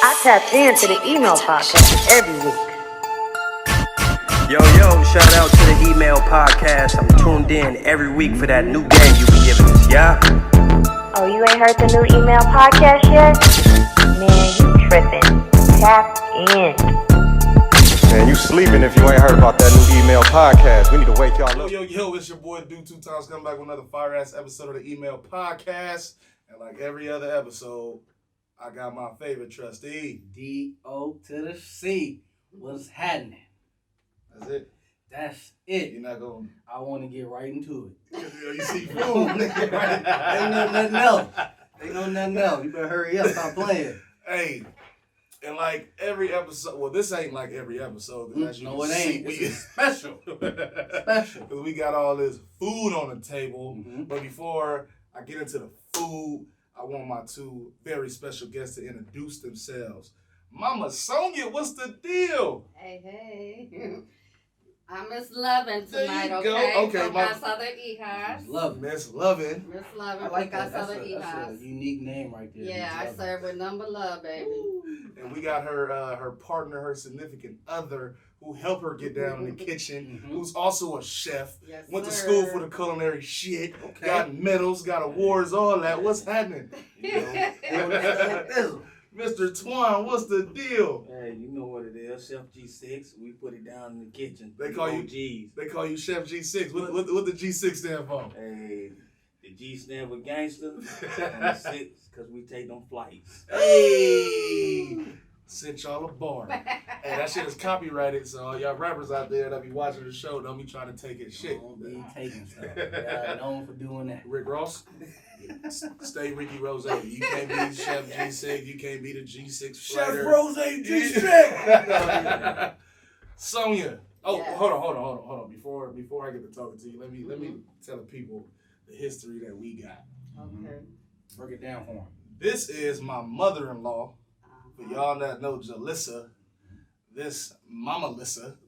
I tap into the email podcast every week. Yo, shout out to the email podcast. I'm tuned in every week for that new game you be giving us, yeah? Oh, you ain't heard the new email podcast yet? Man, you tripping. Tap in. Man, you sleeping if you ain't heard about that new email podcast. We need to wake y'all up. Yo, it's your boy Do Two Times coming back with another fire-ass episode of the email podcast. And like every other episode, I got my favorite trustee. D-O to the C. What's happening? That's it. That's it. You're not going I want to get right into it. You see food. Ain't no nothing else. Ain't no nothing else. You better hurry up. Stop playing. Hey, and like every episode, well, this ain't like every episode. As you No, can it see, ain't. This is special. Special. Because we got all this food on the table. Mm-hmm. But before I get into the food, I want my two very special guests to introduce themselves. Mama Sonia, what's the deal? Hey. I'm Miss Luv'n There tonight, you go. okay? Okay, From my- Casa De Hijas. Love it. Miss Lovin'. Miss Luv'n I from like that. Casa That's De a Hijas. unique name right there. Yeah, I Love it. serve with number love, baby. And we got her partner, her significant other, who helped her get down in the kitchen, Mhm. who's also a chef. Yes, Went to sir. school for the culinary shit. Okay. Got medals, got awards, all that. What's happening? Mr. Twan, what's the deal? Hey, you know what it is, Chef G6. We put it down in the kitchen. They call you- G's. They call you Chef G6. What the G6 stand for? Hey, the G stand for gangster, and the 6 because we take them flights. Hey! Sent y'all a bar. Hey, that shit is copyrighted, so all y'all rappers out there that be watching the show don't be trying to take it shit. Don't be taking stuff. Yeah, known for doing that. Rick Ross, stay Ricky Rose. You can't be Chef G6. You can't be the G6 fighter. Rose G6. Sonia. Oh, Yes. hold on. Before I get to talking to you, let me tell the people the history that we got. Okay. Break it down for him. This is my mother-in-law. For y'all that know Jalissa, this Mama Lissa.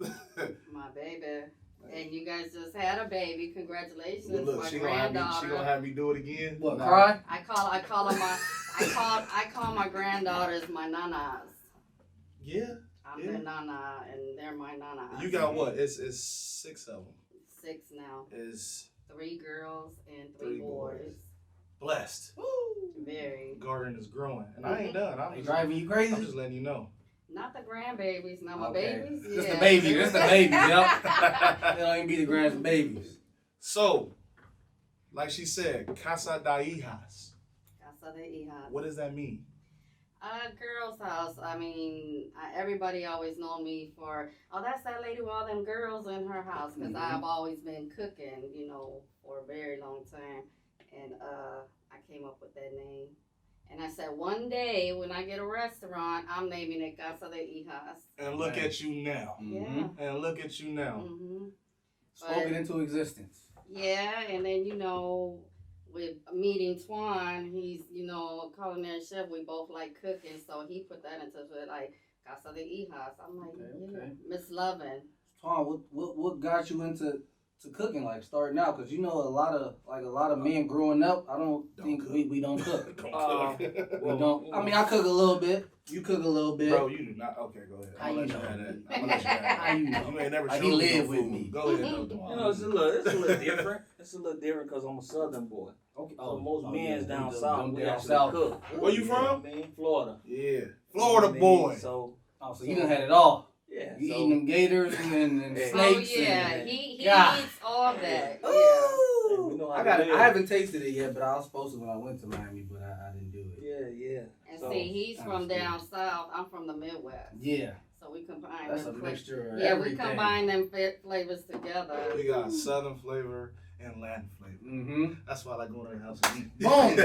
My baby. And you guys just had a baby. Congratulations, Look, my she granddaughter. gonna have me do it again. What, Nah. cry? I call my granddaughters my nanas. Yeah. I'm Yeah. their nana and they're my nanas. You got what? It's 6 of them. 6 now. Is 3 girls and 3 3 boys. boys. Blessed. Very. Garden is growing, and I ain't done. They driving you crazy? I'm just letting you know. Not the grandbabies, not my Okay. babies. Just Yeah. the babies. Just the babies, yep. They don't even be the grands and babies. So, like she said, Casa De Hijas. Casa De Hijas. What does that mean? Girls' house. I mean, everybody always known me for, oh, that's that lady with all them girls in her house. Because I've always been cooking, for a very long time. And I came up with that name. And I said, one day when I get a restaurant, I'm naming it Casa De Hijas. And look at you now. Yeah. And look at you now. Mm-hmm. Spoken into existence. Yeah, and then, with meeting Twan, he's, a culinary chef. We both like cooking, so he put that into it, like, Casa De Hijas. I'm like, Okay. Miss Luv'n. Tom, what got you into cooking, like starting out? Because a lot of men growing up, I don't think cook. we don't cook. Don't We cook. don't. I mean, I cook a little bit. You cook a little bit. Bro, you do not. Okay, go ahead. How I'm gonna you let you know? have that. I'm gonna let you have that. How you know? You ain't never Like, showed he me no live with food. me. Go ahead, though, You Dwan. know, it's a little different. It's a little different because I'm a Southern boy. Okay. So most men's yeah, down them south, we down actually south. cook. Where you You from? know what I mean? Florida. Yeah. Florida You know what I mean? boy. So, So you done had it all. yeah. You so, eating them gators and Yeah. snakes. Oh, yeah, And, he God. eats all that. Yeah. Ooh. we know I how got to it. live. I haven't tasted it yet, but I was supposed to when I went to Miami, but I didn't do it. Yeah. And So, see, he's from Understood. down south. I'm from the Midwest. Yeah, So we combine that's a them. mixture of Yeah, we everything. combine them flavors together. We got Southern flavor and Latin flavor. Mm-hmm. That's why I like going to the house and eat. Boom.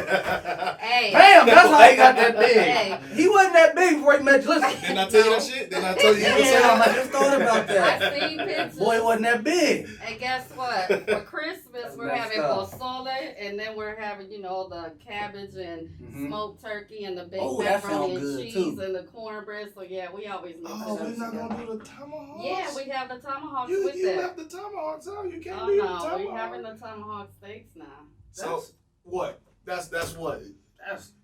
Hey. Bam! That's how he got that big. Hey. He wasn't that big before he met Jalissa. Didn't I tell you that shit? Didn't I tell you? Yeah, I just thought about that. I seen pictures. Boy wasn't that big. And guess what? For Christmas, That's we're messed having up. pozole, and then we're having, the cabbage and Mhm. smoked turkey and the baked Oh, that macaroni sound and good, cheese too. and the cornbread. So yeah, we always mix Oh, it we're up not together. gonna do the tomahawks? Yeah, we have the tomahawks You with left that. the tomahawks out. You can't Oh leave the no, tomahawk. we're having the tomahawk steaks now. So what? That's what?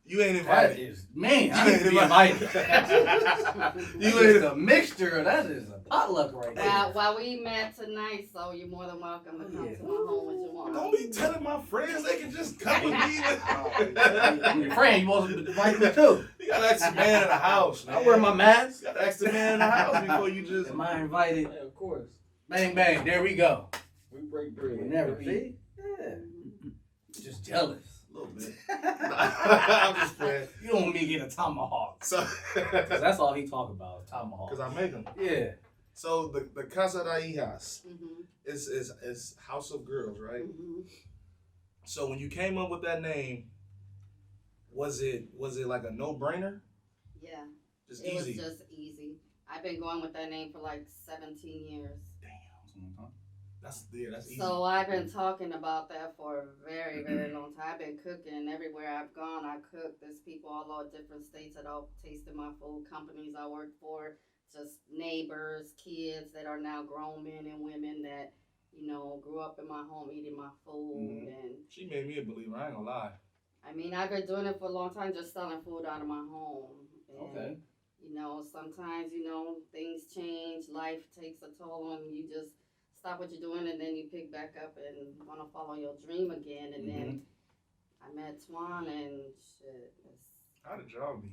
You ain't That invited. is man. You I need ain't to be invited. invited. You It's ain't. a mixture. That is a potluck right there. Well, we met tonight, so you're more than welcome to come to my home when you want. Don't be telling my friends they can just come with me. I'm your friend. You want to invite me too? You gotta ask the man in the house, man. I wear my mask. You gotta ask the man in the house before you just. Am I invited? Yeah, of course. Bang bang. There we go. We break bread. We never see. Yeah. Just jealous. A little bit. I'm just playing. You don't want me to get a tomahawk. So, 'Cause that's all he talk about. Tomahawk. because I make them. Yeah. So the Casa De Hijas Mm-hmm. is House of Girls, right? Mm-hmm. So when you came up with that name, was it like a no brainer? Yeah. Just It easy. was just easy. I've been going with that name for like 17 years. That's easy. So I've been talking about that for a very, very long time. I've been cooking everywhere I've gone. I cook. There's people all over different states that all tasted my food. Companies I work for, just neighbors, kids that are now grown men and women that, grew up in my home eating my food. And She made me a believer. I ain't gonna lie. I mean, I've been doing it for a long time, just selling food out of my home. And, Okay. Sometimes, things change, life takes a toll, and you just stop what you're doing, and then you pick back up and want to follow your dream again. And then I met Twan, and shit, it's How did y'all meet?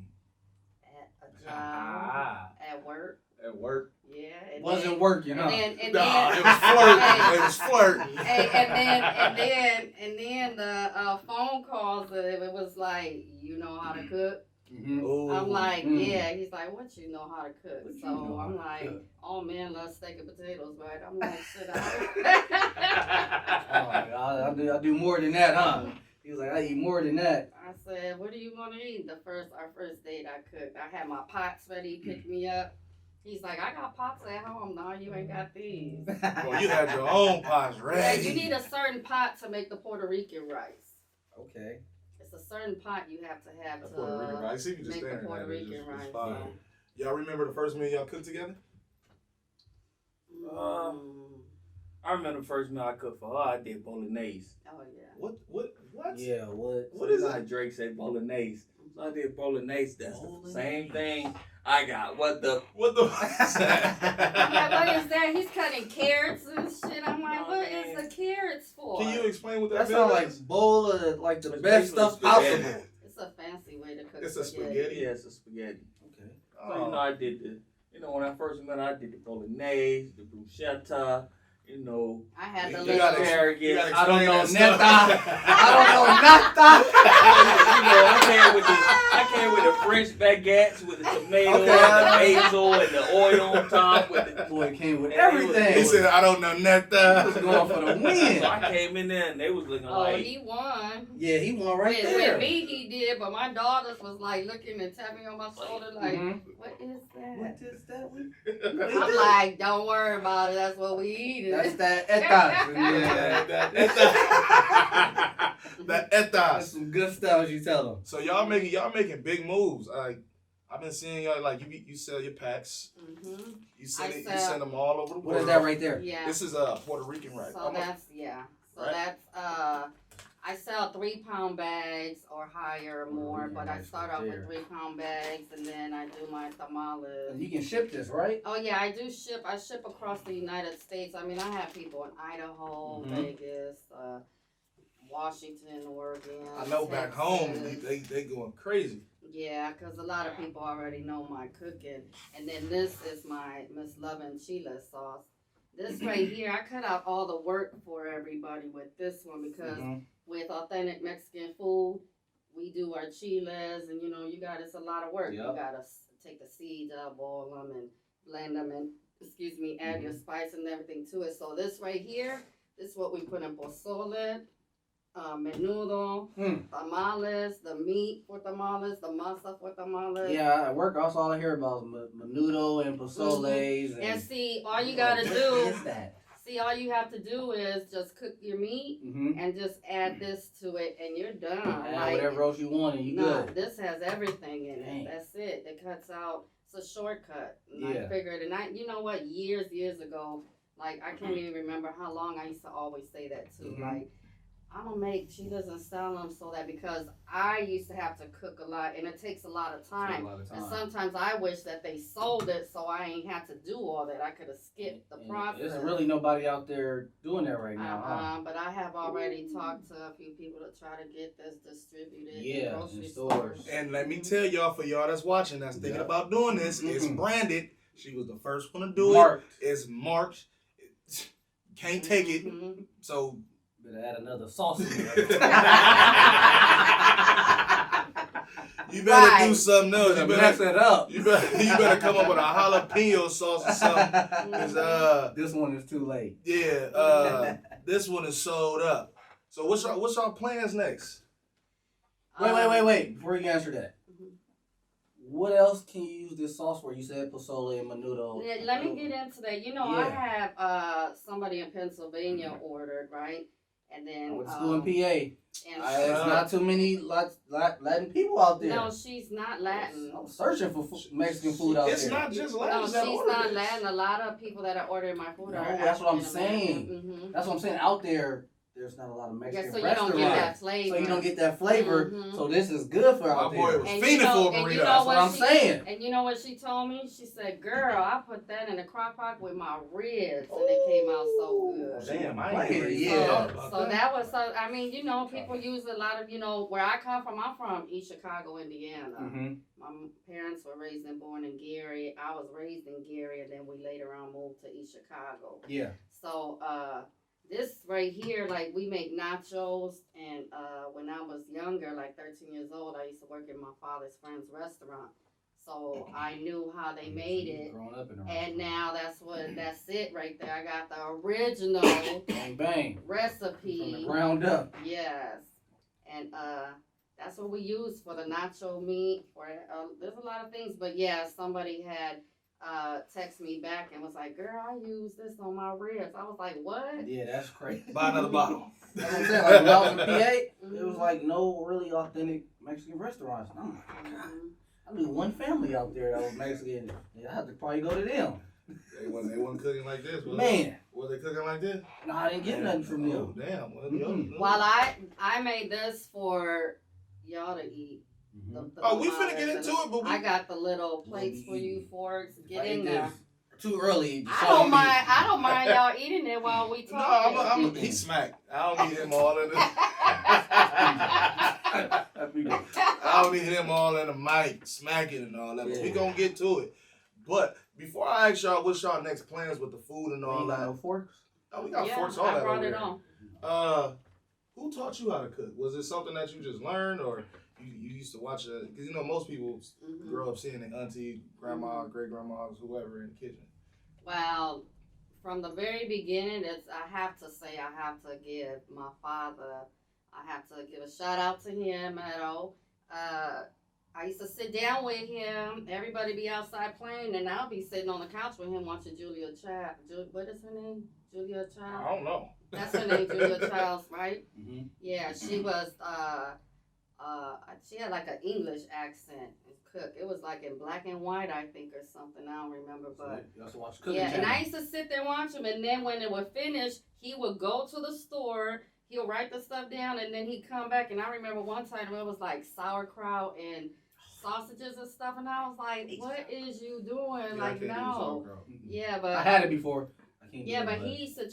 at a job, at work. At work. Yeah. And Wasn't then, working, huh? And Nah, then, it was flirting. It was flirting. and then the phone calls. It was like, you know how to cook. Ooh. I'm like, yeah. He's like, what you know how to cook? What you So know how I'm to like, cook? all men love steak and potatoes, right? I'm like, shit. I do more than that, huh? He was like, I eat more than that. I said, what do you want to eat? Our first date, I cooked. I had my pots ready. He picked me up. He's like, I got pots at home. No, you ain't got these. Well, you had your own pots Yeah, ready. you need a certain pot to make the Puerto Rican rice. Okay. It's a certain pot you have to have The to Puerto Rican rice. See, you just make the staring Puerto at it. It's Rican just- rice. it's fire. Y'all remember the first meal y'all cooked together? I remember the first meal I cooked for her. I did bolognese. Oh yeah. What? Yeah, what? What is You know how it? Drake said bolognese. So I did bolognese. That's the Bolognese. same thing I got. What the? What the? I'm like, what is that? He's cutting carrots and shit. I'm like, what is the carrots for? Can you explain what That that meal sounds like is? bowl of like the It's best stuff basically spaghetti. possible. It's a fancy way to cook. It's a spaghetti. Yeah, it's a spaghetti. Okay. So, I did when I first met her, I did the bolognese, the bruschetta, I had the You little. gotta- asparagus. you gotta I don't know explain neta. that stuff. I don't know neta. I came with the French baguettes with the tomato Okay. and the basil and the oil on top with the Boy came with He everything. said, "I don't know He was nothing." going for the win. So I came in there and they was looking Oh, like he won. Yeah, he won right with there. me, he did, but my daughters was like looking and tapping me on my shoulder, like, Mhm. what is that? What is that? I'm like, don't worry about it. That's what we eat. That's that etas. That That's etas. some good stuff. You tell them. So y'all making big moves. Like I've been seeing y'all like you sell your packs. Mm-hmm. You send I it. sell- You send them all over the world. What is that right there? Yeah. This is Puerto Rican rice. So that's Right? I sell 3-pound bags or higher or more, but I start off with 3-pound bags and then I do my tamales. You can ship this, right? Oh yeah, I do ship. I ship across the United States. I mean, I have people in Idaho, Vegas, Washington, Oregon. I know back home Texas. they going crazy. Yeah, because a lot of people already know my cooking. And then this is my Miss Luv'n Chile sauce. This right here, I cut out all the work for everybody with this one because with authentic Mexican food, we do our chiles and it's a lot of work. Yep. You gotta take the seeds out, boil them and blend them and, add your spice and everything to it. So this right here, this is what we put in pozole, menudo, tamales, the meat for tamales, the masa for tamales. Yeah, at work, that's all I hear about is menudo and pozoles. And see, all you gotta What do, is that? all you have to do is just cook your meat and just add this to it and you're done. Add whatever else you want and you good. This has everything in Dang. it. That's it. It cuts out, it's a shortcut. And Yeah. I figured, and you know what, years ago, like I can't even remember how long I used to always say that too. Like, she doesn't sell them so that because I used to have to cook a lot and it takes a lot of time. And sometimes I wish that they sold it so I ain't had to do all that. I could have skipped the process. There's really nobody out there doing that right now. But I have already talked to a few people to try to get this distributed in grocery stores. And let me tell y'all, for y'all that's watching, that's thinking about doing this, it's branded. She was the first one to do it. It's marked. Can't take it. So better add another sauce in there. You better do something else. You better mess it up. You better come up with a jalapeno sauce or something. This one is too late. Yeah. This one is sold up. So what's y'all plans next? Wait. Before you answer that. What else can you use this sauce for? You said pozole and menudo. Yeah, let me get into that. I have somebody in Pennsylvania ordered, right? And then I went to school in PA. There's not too many Latin people out there. No, she's not Latin. I'm searching for Mexican food out there. It's not just Latin. No, she's not Latin. A lot of people that are ordering my food are. That's what I'm saying. That's what I'm saying. Out there, there's not a lot of Mexican restaurants. So you don't get that flavor. So you don't get that flavor. So this is good for out there. My boy was fiending for a burrito. That's what I'm saying. And you know what she told me? She said, "Girl, I put that in the crock pot with my ribs, and it came out so good." Damn, So that was so. I mean, people use a lot of where I come from. I'm from East Chicago, Indiana. My parents were raised and born in Gary. I was raised in Gary, and then we later on moved to East Chicago. Yeah. So this right here, like we make nachos, and when I was younger, like 13 years old, I used to work in my father's friend's restaurant. So I knew how they made it, and now that's it right there. I got the original bang recipe from the ground up. Yes, and that's what we use for the nacho meat. There's a lot of things, but yeah, somebody had text me back and was like, "Girl, I use this on my ribs." I was like, "What?" Yeah, that's crazy. Buy another bottle. That's what I'm saying. Like when I was in PA, it was like no really authentic Mexican restaurants. And I'm like, God, I knew one family out there that was Mexican. I had to probably go to them. They wasn't cooking like this. Was they cooking like this? No, I didn't get nothing from them. Oh, damn. Well, I made this for y'all to eat. We finna get into it, but I got the little plates for you, forks. Get in there. Too early. I don't mind y'all eating it while we talk. No, he smacked. I don't need him all in the. I don't need him all in the mic smacking and all that. But we gonna get to it. But before I ask y'all what's y'all next plans with the food and all that. No forks? Oh, we got forks all that. I brought it on. Who taught you how to cook? Was it something that you just learned, or you used to watch it? Because most people grow up seeing their auntie, grandma, great grandmas, whoever in the kitchen. Well, from the very beginning, I have to say I have to give my father. I have to give a shout out to him. I used to sit down with him. Everybody be outside playing, and I'll be sitting on the couch with him watching Julia Child. What is her name? Julia Child? I don't know. That's her name, Julia Childs, right? Mm-hmm. Yeah, she was. She had like an English accent and cook. It was like in black and white, I think, or something. I don't remember, but you also watch cooking. Yeah, and I used to sit there and watch him, and then when it would finish, he would go to the store. He'll write the stuff down, and then he'd come back. And I remember one time it was like sauerkraut and sausages and stuff, and I was like, "What is you doing?" Like, no. Yeah, but I had it before. Yeah, but he used to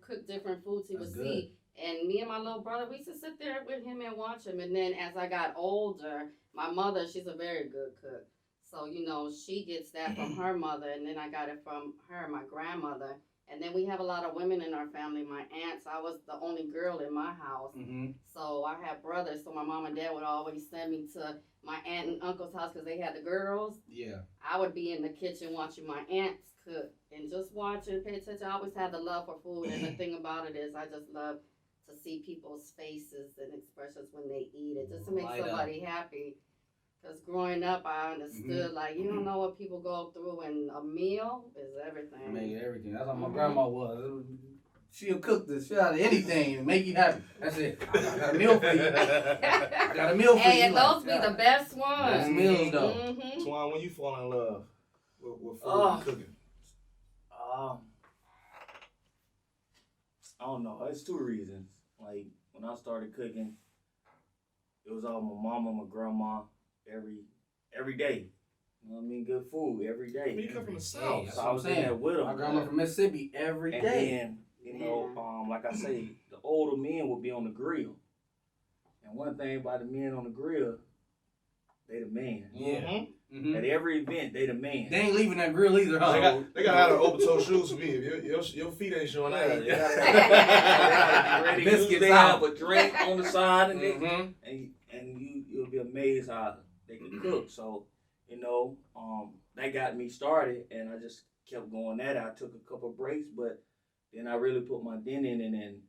cook different foods he would see. And me and my little brother, we used to sit there with him and watch him. And then as I got older, my mother, she's a very good cook. So, she gets that from her mother. And then I got it from her, my grandmother. And then we have a lot of women in our family. My aunts, I was the only girl in my house. Mm-hmm. So I had brothers. So my mom and dad would always send me to my aunt and uncle's house because they had the girls. Yeah. I would be in the kitchen watching my aunts cook and just watching, pay attention. I always had the love for food. And the thing about it is I just love to see people's faces and expressions when they eat it, just to make somebody happy. Because growing up, I understood, you don't know what people go through, and a meal is everything. Make everything. That's how my grandma was. She'll cook the shit out of anything and make you happy. That's it. I got a meal for you. I got a meal for you. Hey, and those be the best ones. Best meals, though. Twan, when you fall in love with food and cooking? I don't know. It's two reasons. Like when I started cooking, it was all my mama, my grandma, every day. You know what I mean? Good food every day. You come from the South. So I was in there with them. My grandma from Mississippi every day. And then, you know, like I say, the older men would be on the grill. And one thing about the men on the grill, they the man. Yeah. Mm-hmm. At every event, they the man. They ain't leaving that grill either, huh? They gotta have the open toe shoes for me. If your feet ain't showing that. You gotta be ready. Biscuits They out. have a drink on the side, and you'll be amazed how they can cook. So, you know, that got me started, and I just kept going at it. I took a couple breaks, but then I really put my dent in it, and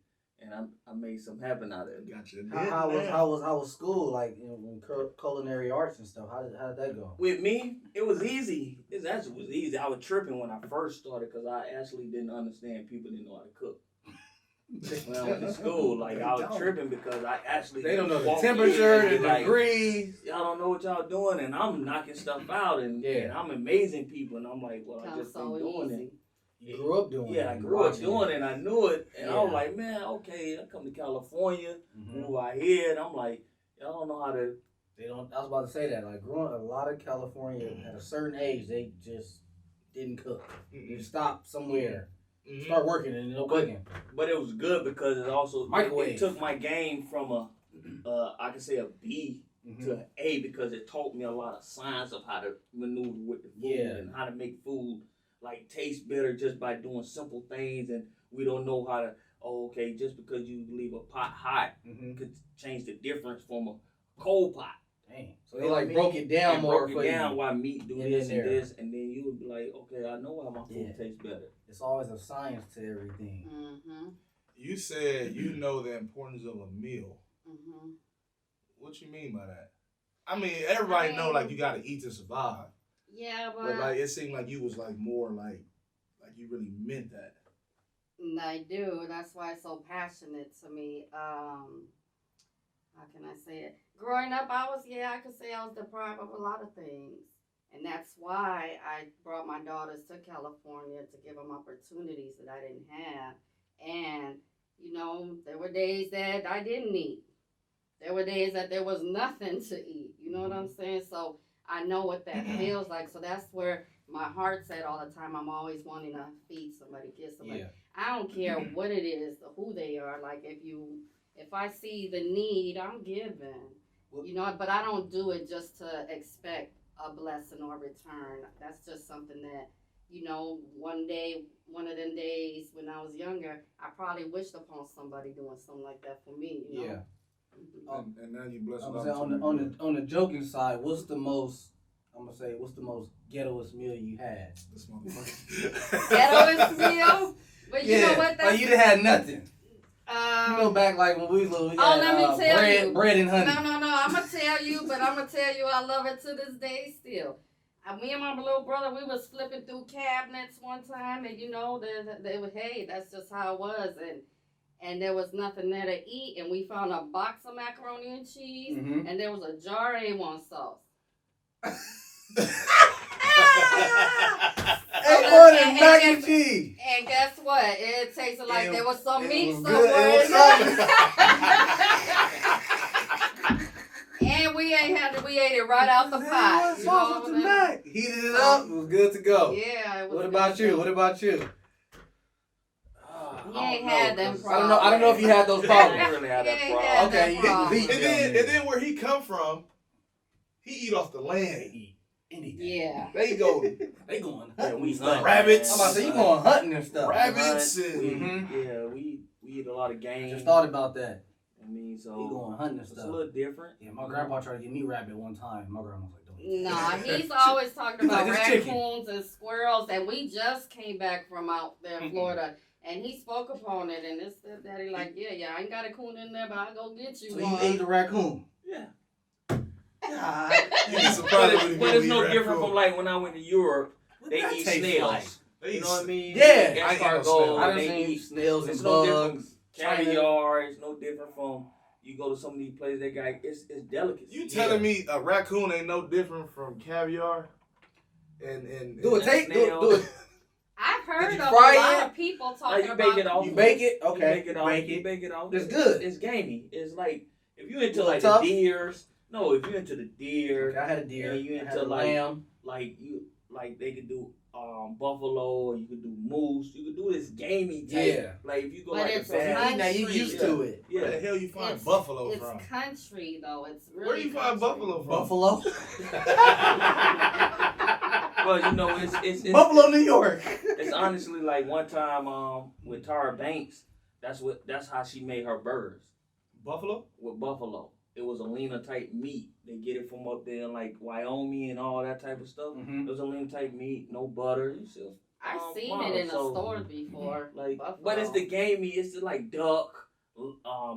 I made something happen out of it. Gotcha. How was school, like in culinary arts and stuff? How did that go? With me, it was easy. It actually was easy. I was tripping when I first started because I actually didn't understand people didn't know how to cook. When I went to school, like I was tripping because I actually they don't know the temperature, the like, degrees. Y'all don't know what y'all doing, and I'm knocking stuff out, and I'm amazing people, and I'm like, well, I just been doing it. You grew up doing it. Yeah, I grew up doing it, and I knew it, and I was like, man, okay, I come to California, move out here, and I'm like, y'all don't know how to. They don't. I was about to say that. Like growing up, a lot of California at a certain age, they just didn't cook. You stop somewhere. Start working and no cooking. But it was good because it also microwave. It took my game from I can say a B to an A because it taught me a lot of science of how to maneuver with the food and how to make food like taste better just by doing simple things. And we don't know how to. Just because you leave a pot hot could change the difference from a cold pot. Dang. So they like broke it down more for you. Why meat do this and this, and then you would be like, okay, I know how my food tastes better. It's always a science to everything. You said you know the importance of a meal. What you mean by that? I mean, everybody know like you got to eat to survive. Yeah, but like it seemed like you was like more like you really meant that. I do. That's why it's so passionate to me. How can I say it? Growing up, I could say I was deprived of a lot of things. And that's why I brought my daughters to California to give them opportunities that I didn't have. And, you know, there were days that I didn't eat. There were days that there was nothing to eat. You know what I'm saying? So I know what that feels like. So that's where my heart's at all the time. I'm always wanting to feed somebody, give somebody. Yeah. I don't care what it is, who they are. Like if I see the need, I'm giving. You know, but I don't do it just to expect a blessing or return. That's just something that, you know, one of them days when I was younger, I probably wished upon somebody doing something like that for me, you know? Yeah. And now you blessed on the joking side, what's the most ghettoest meal you had? This motherfucker. Ghettoest meal? But you know what? Like you didn't have nothing. You go back like when we was little. Let me tell you. Bread and honey. No. I'm going to tell you, but I'm going to tell you I love it to this day still. Me and my little brother, we was flipping through cabinets one time, and you know, they were, hey, that's just how it was. And there was nothing there to eat, and we found a box of macaroni and cheese, and there was a jar of A1 sauce. A1 mac and cheese. And guess what? It tasted like there was some meat somewhere in there. And we ate it right out the pot. Heated it up, it was good to go. Yeah, it was. What about you? You ain't had them problems. I don't know if you had those problems. I really had that problem. Okay, you didn't beat and then where he come from, he eat off the land. Anything. Yeah. They going hunting. We rabbits. I'm about to say you going hunting and stuff. Rabbits we eat a lot of game. Just thought about that. I mean, so he going hunting and stuff. It's a little different. Yeah, my grandpa tried to get me rabbit one time. My grandma was like, don't eat. Nah, he's always talking about like, raccoons and squirrels, and we just came back from out there in Florida. And he spoke upon it, and this daddy like, yeah, I ain't got a coon in there, but I'll go get you one. So you ate the raccoon? Yeah. God. But it's no different from like when I went to Europe, they eat snails. You know what I mean? Yeah. Escargot, I done they seen eat snails and it's no different. bugs. Caviar is no different from you go to some of these places they got it's delicacy. You telling me a raccoon ain't no different from caviar? And do it. heard Did you of a fry lot it? of people No, talking you about. bake it off. You bake it? Okay. You bake it off. Bake You it. bake it off. It's good. It's gamey. It's like if you into Little like tough? the deers. No, if you into the deer. Okay, I had a deer. And you I had into a like lamb. like you like they could do buffalo or you could do moose. You could do this gamey type. Yeah. Like if you go But like it's a fast. Now you used to it. Where the Yeah. hell you find It's- buffalo It's from? country though. It's really. Where do you find country. buffalo from? Buffalo. Well, you know it's Buffalo, New York. It's honestly like one time with Tara Banks. That's how she made her burgers Buffalo? with buffalo. It was a leaner type meat. They get it from up there in like Wyoming and all that type of stuff. Mhm. It was a lean type meat, no butter. You see, I've seen model, it in the so, stores before. Like, buffalo. but it's the gamey. It's the, like duck,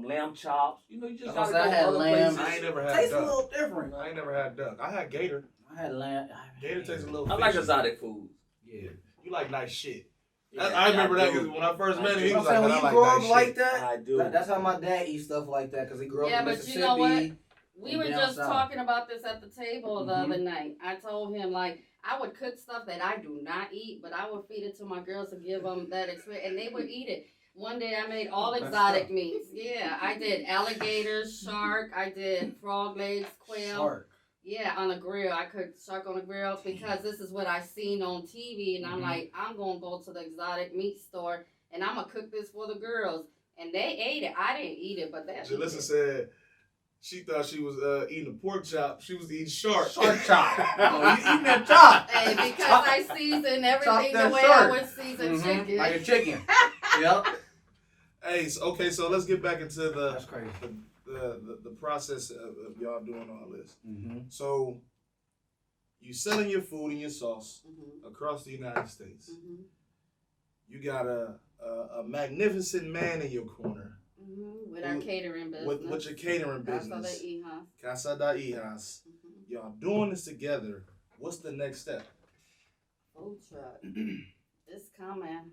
lamb chops. You know, you just That's gotta what go I had, other lamb. places. I ain't never had Tastes a duck. little different. I ain't never had duck. I had gator. I had lamb. Gator tastes a little I like fishy. exotic food. Yeah. You like nice shit. Yeah, I remember that do. because when I first I met him, do. he You know was what I'm like, saying? I When you like grow nice up like shit. that, I do. that's how my dad eats stuff like that because he grew up Yeah, in but Mississippi. you know what? We and were down just south. talking about this at the table the Mhm. other night. I told him, like, I would cook stuff that I do not eat, but I would feed it to my girls to give them that experience, and they would eat it. One day I made all That's exotic tough. meats. Yeah, I did alligator, shark, I did frog legs, quail. Shark. Yeah, on a grill. I cooked shark on a grill because this is what I seen on TV, and I'm Mhm. like, I'm gonna go to the exotic meat store, and I'm gonna cook this for the girls. And they ate it. I didn't eat it, but they ate Jalissa it. said she thought she was eating a pork chop. She was eating shark. Shark chop. Oh, you eating that chop. Hey, because I season everything that the way shark. I would season Mhm. chicken. Like a chicken. Yep. Hey, so let's get back into That's crazy. the process of y'all doing all this. Mm-hmm. So you selling your food and your sauce Mhm, across the United States. mhm, You got a magnificent man in your corner mhm. With our catering business. with your catering Casa De business. Hijas. Casa De Hijas. Mhm. Y'all doing this together. What's the next step? Food truck. It's coming.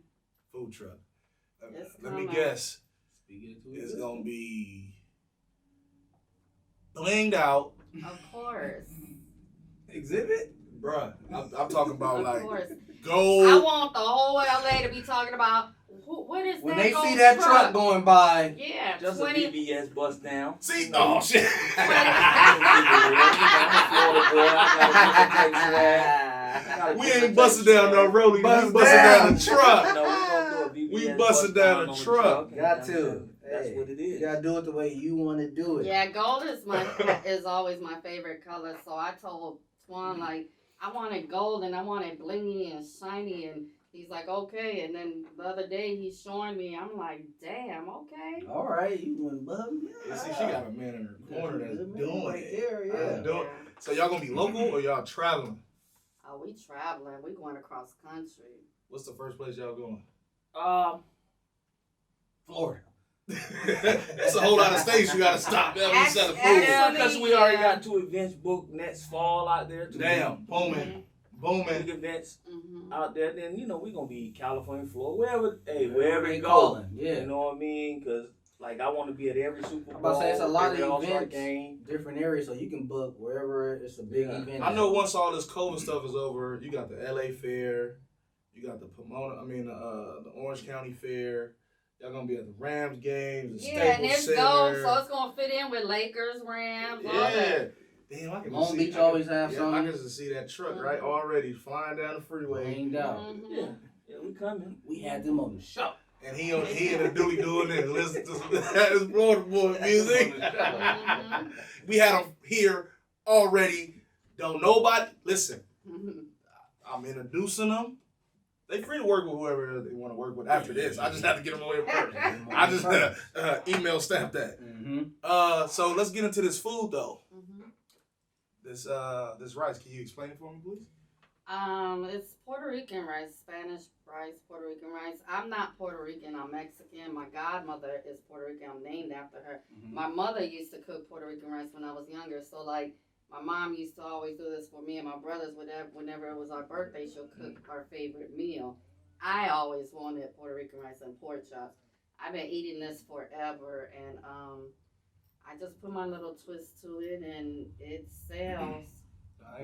Food truck. It's Let me coming. guess. It's gonna be blinged out, Of course. Exhibit? bruh. I'm talking about Of like course. I gold. want the whole LA to be talking about what is When that they gold see that truck going by, Yeah, Just 20. a VVS bust down. See, oh shit. We ain't busting down no rolling. We Bust busting down down. the truck. No, we gonna do a VVS We busting bust down down the on truck. and got to. That's Hey, what it is. you gotta do it the way you want to do it. Yeah, gold is always my favorite color. So I told Twan, like, I wanted gold and I wanted blingy and shiny, and he's like, okay. And then the other day he's showing me, I'm like, damn, okay. All right, you went above and You beyond. see, she got a man in her corner that's Good man doing right it. there, yeah. Doing- So y'all gonna be local or y'all traveling? Oh, we traveling. We going across country. What's the first place y'all going? Florida. That's a whole lot of states you gotta stop. That we selling food. Yeah, because we already Yeah. got 2 events booked next fall out there. 2 Damn, booming, big booming. events Mm-hmm. out there. Then you know we gonna be California, Florida, wherever they it go. calling, yeah. You know what I mean? Because like I want to be at every Super I'm Bowl, about to say it's a lot of every All-Star events. game. Different areas, so you can book wherever it's a big event. I know once all this COVID stuff is over, you got the LA Fair, you got the Pomona, the Orange County Fair. Y'all gonna be at the Rams games, the Yeah, and Staples it's Center. gold, so it's gonna fit in with Lakers, Rams, all that. Damn, I can Long just see, Beach always have I something. can just see that truck right already flying down the freeway, Hanged out. Mhm. Yeah, we coming. We had them on the show. and he in the duty doing this, listen to his Florida boy music. Mhm. We had him here already. Don't nobody listen. Mhm. I'm introducing them. They free to work with whoever they want to work with after this. I just have to get them away first. I just email stamp that. Mm-hmm. So let's get into this food though. Mhm. This rice. Can you explain it for me, please? It's Puerto Rican rice, Spanish rice, Puerto Rican rice. I'm not Puerto Rican, I'm Mexican. My godmother is Puerto Rican, I'm named after her. Mm-hmm. My mother used to cook Puerto Rican rice when I was younger, so like, my mom used to always do this for me and my brothers whenever it was our birthday, she'll cook our favorite meal. I always wanted Puerto Rican rice and pork chops. I've been eating this forever, and I just put my little twist to it, and it sells.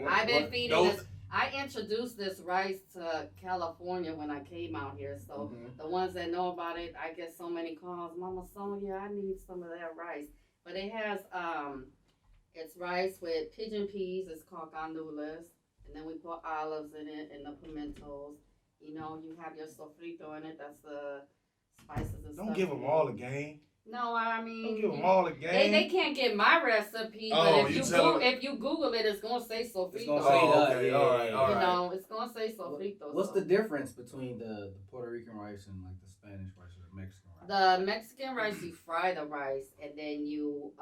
I've been feeding this. I introduced this rice to California when I came out here. So the ones that know about it, I get so many calls. Mama Sonia, I need some of that rice. But it has it's rice with pigeon peas. It's called gandules, and then we put olives in it and the pimentos. You know, you have your sofrito in it. That's the spices and stuff. Don't give them all the game. No, I mean, don't give them all the game. They can't get my recipe, but if you Google it, it's gonna say sofrito. It's gonna say okay, all right. You know, it's gonna say sofrito. What's the difference between the Puerto Rican rice and like the Spanish rice or the Mexican rice? The Mexican rice, you fry the rice and then you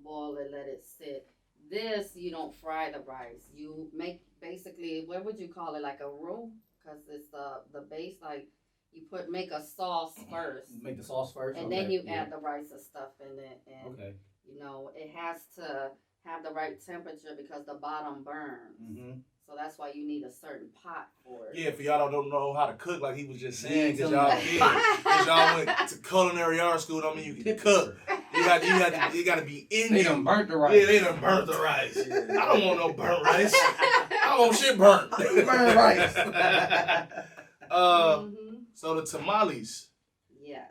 boil it, let it sit. This, you don't fry the rice. You make basically, what would you call it, like a roux? Because it's the base, like you make a sauce first. Make the sauce first, and then you add the rice and stuff in it, and you know it has to have the right temperature because the bottom burns. So that's why you need a certain pot for it. Yeah, for y'all don't know how to cook, like he was just saying, because y'all went to culinary art school. Don't mean you can cook. You got to be in. They done burnt the rice. Yeah, they done burnt the rice. I don't want no burnt rice. I want shit burnt. Burnt rice. So the tamales. Yes,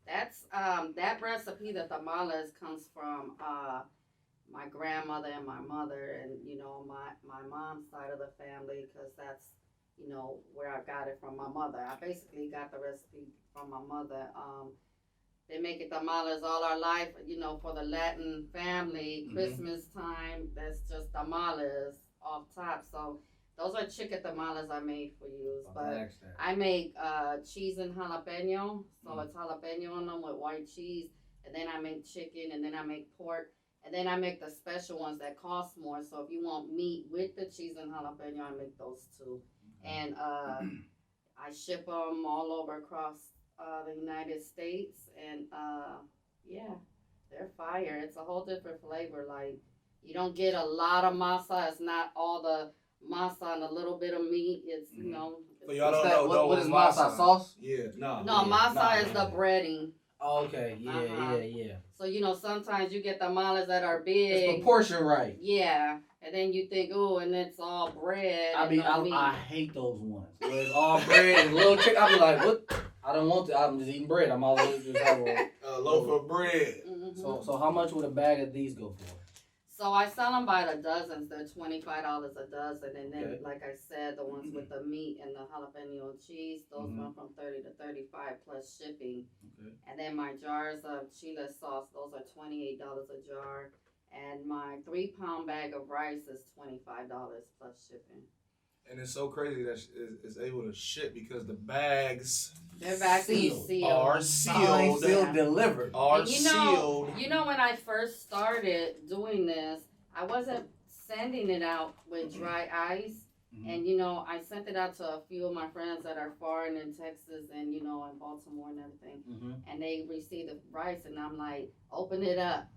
that's that recipe. The tamales comes from my grandmother and my mother, and you know my mom's side of the family, because that's you know where I got it from my mother. I basically got the recipe from my mother. They make it tamales all our life, you know, for the Latin family. Christmas time, that's just tamales off top. So those are chicken tamales I made for you. But I make cheese and jalapeno. So it's jalapeno on them with white cheese. And then I make chicken, and then I make pork. And then I make the special ones that cost more. So if you want meat with the cheese and jalapeno, I make those too. And I ship them all over across the United States. And yeah, they're fire. It's a whole different flavor. Like, you don't get a lot of masa. It's not all the masa and a little bit of meat. It's, you know. But y'all don't know what is masa? Sauce? Yeah. No, masa is the breading. Oh, okay, yeah. So, you know, sometimes you get tamales that are big. It's proportion right. Yeah. And then you think, oh, and it's all bread. I hate those ones. Where it's all bread and little chicken. I be like, what? I don't want to. I'm just eating bread. I'm always just having a loaf of bread. So how much would a bag of these go for? So I sell them by the dozens. They're $25 a dozen. And then, like I said, the ones with the meat and the jalapeno and cheese, those run from $30 to $35 plus shipping. And then my jars of chile sauce, those are $28 a jar. And my 3-pound bag of rice is $25 plus shipping. And it's so crazy that it's able to ship because the bags are sealed. Sealed, delivered. Sealed. You know, when I first started doing this, I wasn't sending it out with dry ice. And, you know, I sent it out to a few of my friends that are foreign in Texas and, you know, in Baltimore and everything. And they received the rice, and I'm like, open it up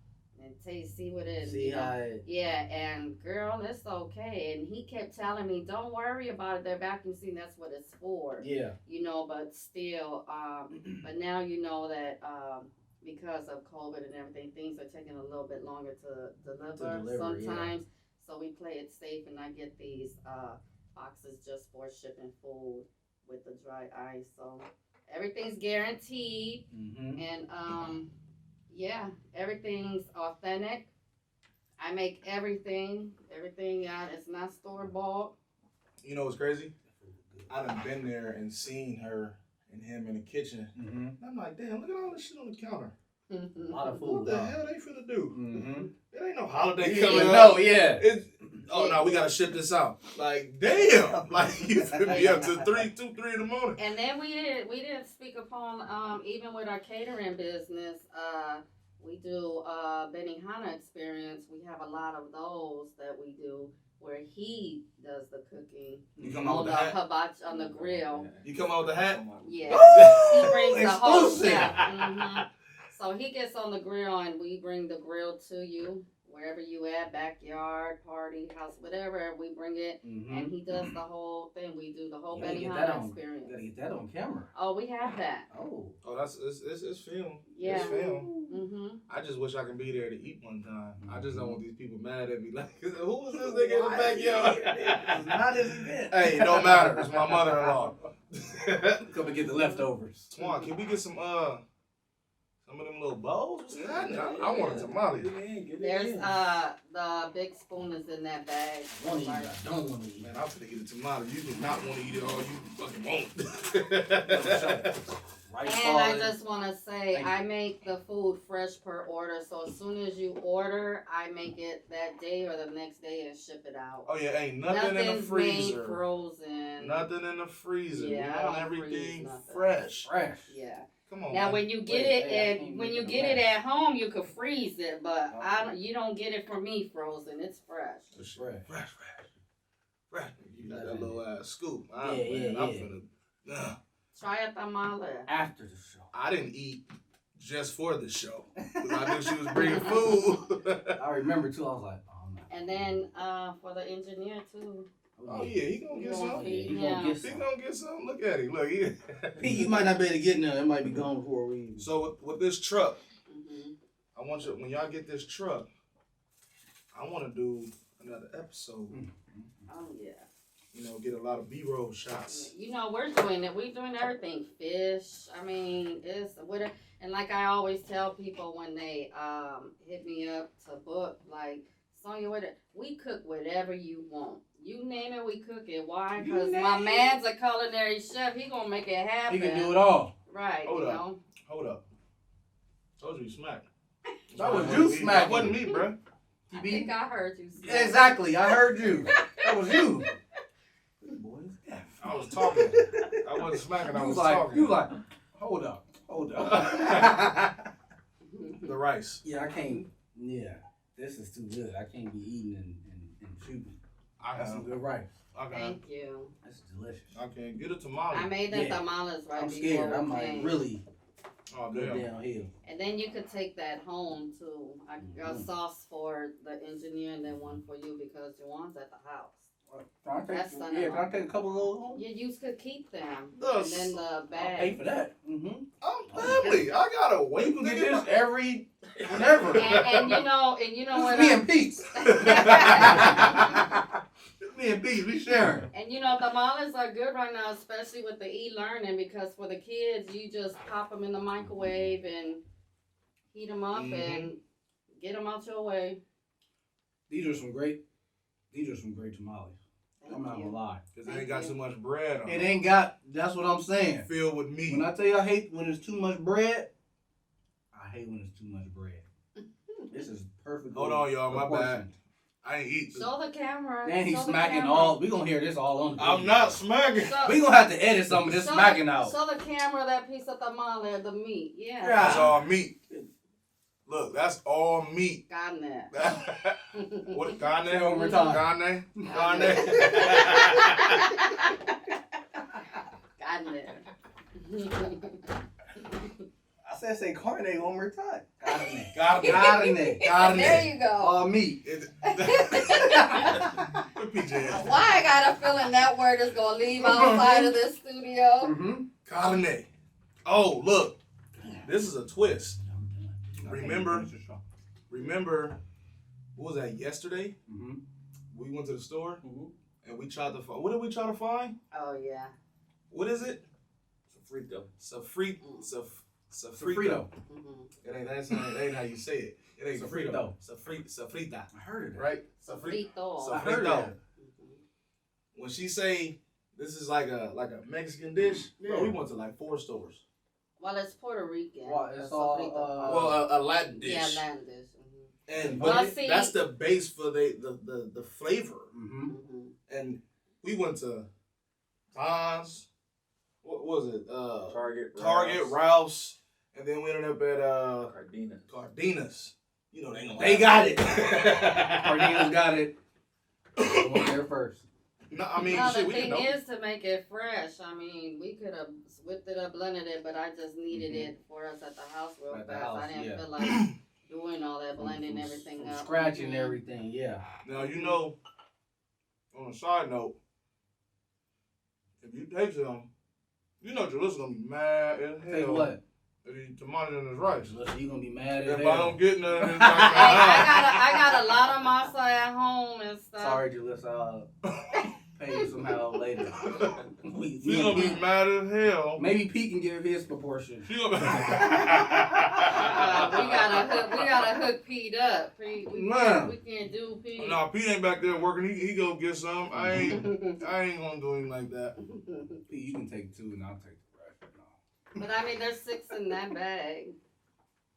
and taste, see what it is. See how Yeah, and girl, it's okay. And he kept telling me, don't worry about it. They're vacuum sealed. That's what it's for. Yeah. You know, but still, but now you know that because of COVID and everything, things are taking a little bit longer to deliver sometimes. So we play it safe, and I get these boxes just for shipping food with the dry ice. So everything's guaranteed, and yeah, everything's authentic. I make everything. Yeah, it's not store bought. You know what's crazy? I done been there and seen her and him in the kitchen. And I'm like, damn, look at all this shit on the counter. A lot of food. What the hell they finna do? There ain't no holiday coming up. No, yeah. No, we gotta ship this out. Like, damn. Like, you finna be up to 3 in the morning. And then we didn't speak upon, even with our catering business, we do Benihana experience. We have a lot of those that we do where he does the cooking. You come out with the hat? Hibachi on the grill. You come out with the hat? Yeah. He brings the whole chef. So he gets on the grill, and we bring the grill to you wherever you at, backyard, party, house, whatever, we bring it, and he does the whole thing. We do the whole Benihana experience. Gotta get that on camera. Oh, we have that. Oh, that's it's film. Yeah. It's film. I just wish I could be there to eat one time. I just don't want these people mad at me. Like, who is this nigga in the backyard? It's not his event. Hey, it don't matter. It's my mother-in-law. Come and get the leftovers. Twan, can we get some of them little bowls? What's happening? I want a tamale. There's the big spoon is in that bag. I don't want to eat. Man, I'm finna get a tamale. You do not want to eat it all you fucking won't. And I just want to say, I make the food fresh per order. So as soon as you order, I make it that day or the next day and ship it out. Oh yeah, ain't nothing in the freezer. Made frozen. Nothing in the freezer. Yeah, We want everything fresh. Yeah. Come on. Now, man. when you get it at home, you can freeze it, but you don't get it from me frozen. It's fresh. It's fresh. You got that little scoop. Yeah. I'm finna. Try a tamale. After the show. I didn't eat just for the show. 'Cause I knew she was bringing food. I remember too. I was like, oh no. And then for the engineer too. Oh yeah, he gonna get some. He gonna get some. Look at him. Look, he might not be able to get in there. It might be gone before we. So with this truck, I want you, when y'all get this truck, I want to do another episode. Oh yeah. You know, get a lot of B-roll shots. You know, we're doing it. We're doing everything. Fish. I mean, it's whatever. And like I always tell people when they hit me up to book, like, Sonya, we cook whatever you want. You name it, we cook it. Why? Because my man's a culinary chef. He gonna make it happen. He can do it all. Right. Hold up. Told you smacked. That was you smacking. That wasn't me, bro. I think I heard you. Exactly. I heard you. That was you. I was talking. I wasn't smacking. I was talking. You was like, hold up. The rice. Yeah, I can't. Yeah, this is too good. I can't be eating and shooting. That's some good rice. Thank you. That's delicious. I can't get a tamale. I made the tamales right I'm before scared. we I might came. really go downhill. And then you could take that home too. I got sauce for the engineer and then one for you because Juwan's at the house. Can I take a couple of those home? Yeah, you could keep them. Look, and then the bag. I'll pay for that. I'm family. I gotta wait. You can get this every whenever. and you know what? Me and Pete. Me and Pete, we sharing. And you know, tamales are good right now, especially with the e-learning, because for the kids, you just pop them in the microwave and heat them up and get them out your way. These are some great tamales. I'm not gonna lie. Because it ain't got too much bread on it. It ain't got, that's what I'm saying. Filled with meat. When I tell you I hate when there's too much bread, I hate when there's too much bread. This is perfect. Hold on, y'all. My bad. I ain't eat. Show the camera. And he's smacking all. We gonna hear this all on. I'm not smacking. We gonna have to edit some of this smacking out. Show the camera that piece of tamale, the meat. Yeah. That's all meat. Look, that's all meat. Carne. What? Carne? Say one more time. Carne? Carne. I said say carne one more time. Carne. There you go. All meat. Why I got a feeling that word is gonna leave outside of this studio? Carne. Oh, look. This is a twist. Remember, what was that, yesterday? We went to the store and we tried to find, what did we try to find? Oh, yeah. What is it? Sofrito. It ain't how you say it. It ain't Sofrito. Sofrita. I heard it. Right? Sofrito. I heard that. When she say this is like a Mexican dish, bro, we went to like 4 stores. Well, it's Puerto Rican. Well, it's all a Latin dish. Yeah, Latin dish. And Well, that's the base for the flavor. And we went to Don's. What was it? Target, Ralph's, and then we ended up at Cardina's. You know they got it. Cardina's got it. I went there first. No, I mean, the thing is to make it fresh. I mean, we could have whipped it up, blended it, but I just needed it for us at the house real fast. I didn't feel like doing all that, blending everything up. Scratching everything, yeah. Now, on a side note, if you taste them, Jalissa's gonna be mad as hell. Hey, what? If you tamales in his rice. Jalissa, you gonna be mad as If hell. I don't get none of this, I got a lot of masa at home and stuff. Sorry, Jalissa. I'll pay you somehow later. She's gonna be mad as hell. Maybe Pete can give his proportion. She gonna we gotta hook Pete up. Pete, we can't do Pete. No, Pete ain't back there working. He go get some. I ain't gonna do him like that. Pete, you can take 2 and I'll take the rest. No. But I mean, there's 6 in that bag.